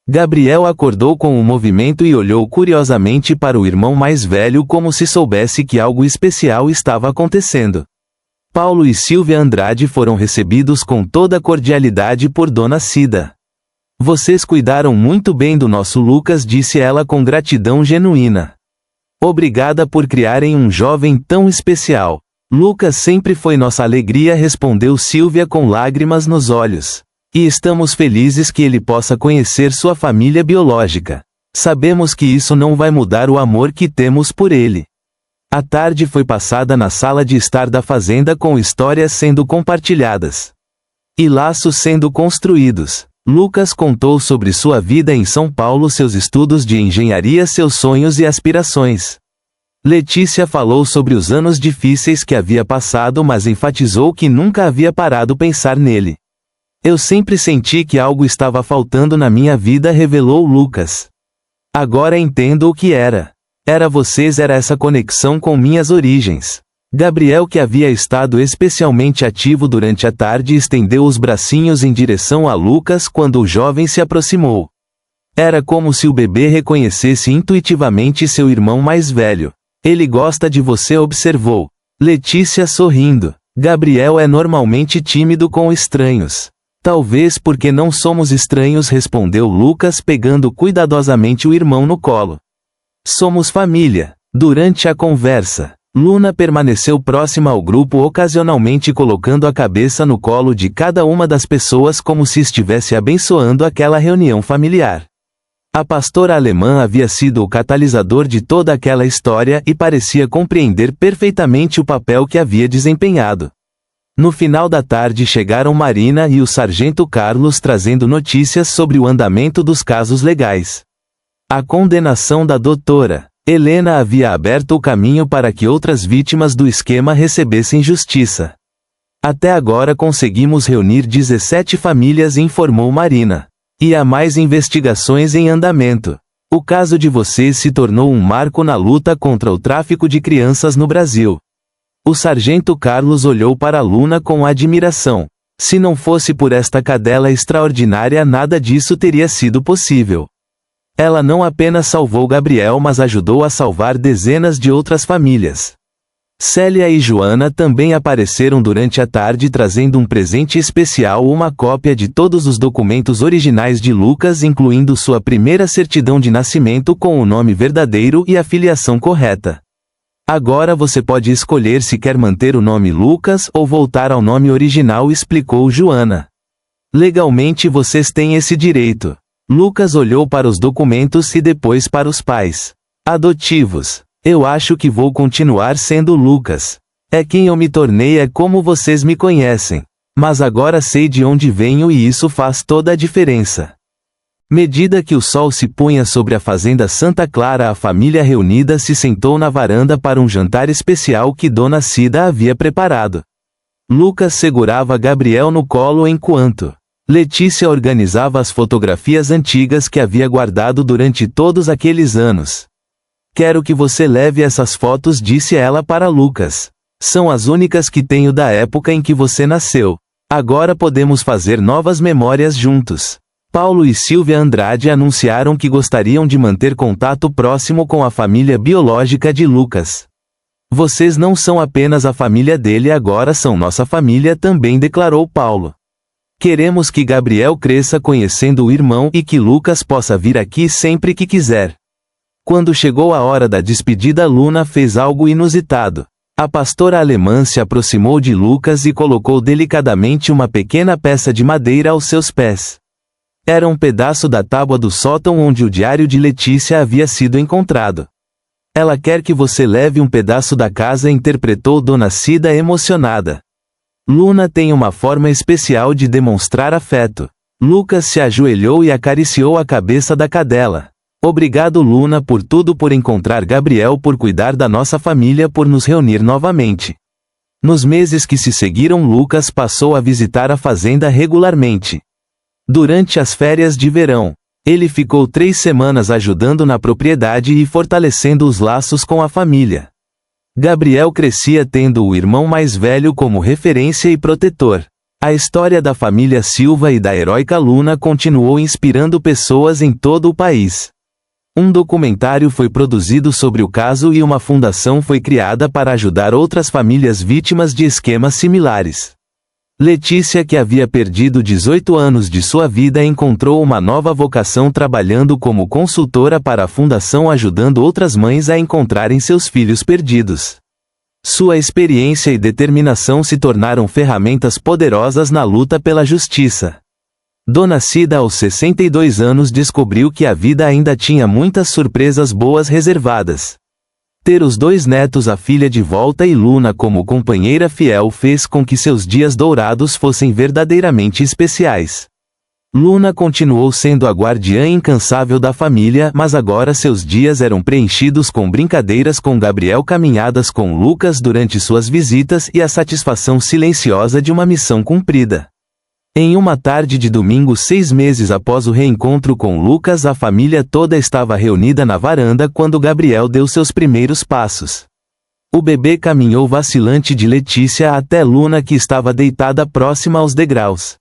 Gabriel acordou com um movimento e olhou curiosamente para o irmão mais velho como se soubesse que algo especial estava acontecendo. Paulo e Silvia Andrade foram recebidos com toda cordialidade por Dona Cida. Vocês cuidaram muito bem do nosso Lucas, disse ela com gratidão genuína. Obrigada por criarem um jovem tão especial. Lucas sempre foi nossa alegria, respondeu Silvia com lágrimas nos olhos. E estamos felizes que ele possa conhecer sua família biológica. Sabemos que isso não vai mudar o amor que temos por ele. A tarde foi passada na sala de estar da fazenda com histórias sendo compartilhadas e laços sendo construídos. Lucas contou sobre sua vida em São Paulo, seus estudos de engenharia, seus sonhos e aspirações. Letícia falou sobre os anos difíceis que havia passado, mas enfatizou que nunca havia parado pensar nele. Eu sempre senti que algo estava faltando na minha vida, revelou Lucas. Agora entendo o que era. Era vocês, era essa conexão com minhas origens. Gabriel, que havia estado especialmente ativo durante a tarde, estendeu os bracinhos em direção a Lucas quando o jovem se aproximou. Era como se o bebê reconhecesse intuitivamente seu irmão mais velho. Ele gosta de você, observou Letícia sorrindo. Gabriel é normalmente tímido com estranhos. Talvez porque não somos estranhos, respondeu Lucas pegando cuidadosamente o irmão no colo. Somos família. Durante a conversa, Luna permaneceu próxima ao grupo, ocasionalmente colocando a cabeça no colo de cada uma das pessoas como se estivesse abençoando aquela reunião familiar. A pastora alemã havia sido o catalisador de toda aquela história e parecia compreender perfeitamente o papel que havia desempenhado. No final da tarde chegaram Marina e o sargento Carlos trazendo notícias sobre o andamento dos casos legais. A condenação da doutora Helena havia aberto o caminho para que outras vítimas do esquema recebessem justiça. Até agora conseguimos reunir 17 famílias, informou Marina. E há mais investigações em andamento. O caso de vocês se tornou um marco na luta contra o tráfico de crianças no Brasil. O sargento Carlos olhou para Luna com admiração. Se não fosse por esta cadela extraordinária, nada disso teria sido possível. Ela não apenas salvou Gabriel, mas ajudou a salvar dezenas de outras famílias. Célia e Joana também apareceram durante a tarde trazendo um presente especial, uma cópia de todos os documentos originais de Lucas, incluindo sua primeira certidão de nascimento com o nome verdadeiro e a filiação correta. Agora você pode escolher se quer manter o nome Lucas ou voltar ao nome original, explicou Joana. Legalmente vocês têm esse direito. Lucas olhou para os documentos e depois para os pais adotivos. Eu acho que vou continuar sendo Lucas. É quem eu me tornei, é como vocês me conhecem. Mas agora sei de onde venho e isso faz toda a diferença. Medida que o sol se punha sobre a fazenda Santa Clara, a família reunida se sentou na varanda para um jantar especial que Dona Cida havia preparado. Lucas segurava Gabriel no colo enquanto Letícia organizava as fotografias antigas que havia guardado durante todos aqueles anos. Quero que você leve essas fotos, disse ela para Lucas. São as únicas que tenho da época em que você nasceu. Agora podemos fazer novas memórias juntos. Paulo e Silvia Andrade anunciaram que gostariam de manter contato próximo com a família biológica de Lucas. Vocês não são apenas a família dele, agora são nossa família também, declarou Paulo. Queremos que Gabriel cresça conhecendo o irmão e que Lucas possa vir aqui sempre que quiser. Quando chegou a hora da despedida, Luna fez algo inusitado. A pastora alemã se aproximou de Lucas e colocou delicadamente uma pequena peça de madeira aos seus pés. Era um pedaço da tábua do sótão onde o diário de Letícia havia sido encontrado. Ela quer que você leve um pedaço da casa, interpretou Dona Cida emocionada. Luna tem uma forma especial de demonstrar afeto. Lucas se ajoelhou e acariciou a cabeça da cadela. Obrigado, Luna, por tudo, por encontrar Gabriel, por cuidar da nossa família, por nos reunir novamente. Nos meses que se seguiram, Lucas passou a visitar a fazenda regularmente. Durante as férias de verão, ele ficou 3 semanas ajudando na propriedade e fortalecendo os laços com a família. Gabriel crescia tendo o irmão mais velho como referência e protetor. A história da família Silva e da heróica Luna continuou inspirando pessoas em todo o país. Um documentário foi produzido sobre o caso e uma fundação foi criada para ajudar outras famílias vítimas de esquemas similares. Letícia, que havia perdido 18 anos de sua vida, encontrou uma nova vocação trabalhando como consultora para a fundação, ajudando outras mães a encontrarem seus filhos perdidos. Sua experiência e determinação se tornaram ferramentas poderosas na luta pela justiça. Dona Cida, aos 62 anos, descobriu que a vida ainda tinha muitas surpresas boas reservadas. Ter os 2 netos, a filha de volta e Luna como companheira fiel, fez com que seus dias dourados fossem verdadeiramente especiais. Luna continuou sendo a guardiã incansável da família, mas agora seus dias eram preenchidos com brincadeiras com Gabriel, caminhadas com Lucas durante suas visitas e a satisfação silenciosa de uma missão cumprida. Em uma tarde de domingo, 6 meses após o reencontro com Lucas, a família toda estava reunida na varanda quando Gabriel deu seus primeiros passos. O bebê caminhou vacilante de Letícia até Luna, que estava deitada próxima aos degraus.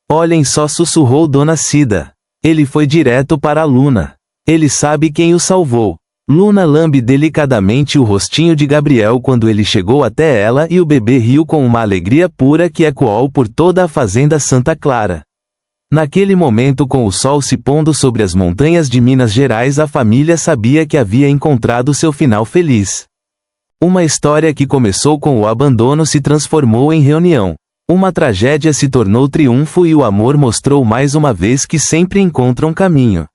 Olhem só, sussurrou Dona Cida. Ele foi direto para Luna. Ele sabe quem o salvou. Luna lambe delicadamente o rostinho de Gabriel quando ele chegou até ela e o bebê riu com uma alegria pura que ecoou por toda a fazenda Santa Clara. Naquele momento, com o sol se pondo sobre as montanhas de Minas Gerais, a família sabia que havia encontrado seu final feliz. Uma história que começou com o abandono se transformou em reunião. Uma tragédia se tornou triunfo e o amor mostrou mais uma vez que sempre encontra um caminho.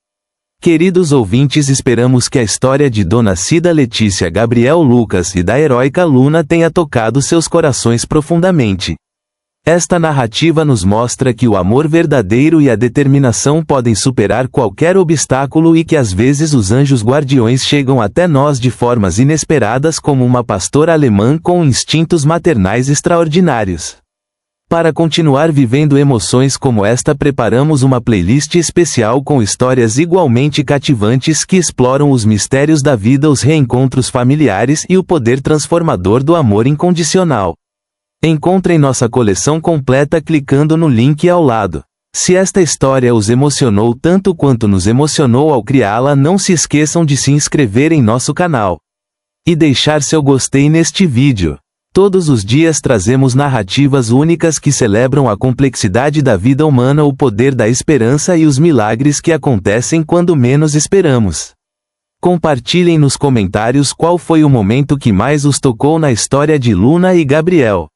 Queridos ouvintes, esperamos que a história de Dona Cida, Letícia, Gabriel, Lucas e da heróica Luna tenha tocado seus corações profundamente. Esta narrativa nos mostra que o amor verdadeiro e a determinação podem superar qualquer obstáculo e que às vezes os anjos guardiões chegam até nós de formas inesperadas, como uma pastora alemã com instintos maternais extraordinários. Para continuar vivendo emoções como esta, preparamos uma playlist especial com histórias igualmente cativantes que exploram os mistérios da vida, os reencontros familiares e o poder transformador do amor incondicional. Encontrem nossa coleção completa clicando no link ao lado. Se esta história os emocionou tanto quanto nos emocionou ao criá-la, não se esqueçam de se inscrever em nosso canal e deixar seu gostei neste vídeo. Todos os dias trazemos narrativas únicas que celebram a complexidade da vida humana, o poder da esperança e os milagres que acontecem quando menos esperamos. Compartilhem nos comentários qual foi o momento que mais os tocou na história de Luna e Gabriel.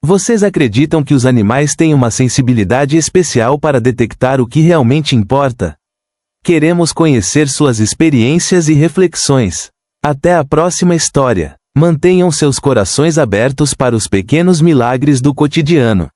Vocês acreditam que os animais têm uma sensibilidade especial para detectar o que realmente importa? Queremos conhecer suas experiências e reflexões. Até a próxima história. Mantenham seus corações abertos para os pequenos milagres do cotidiano.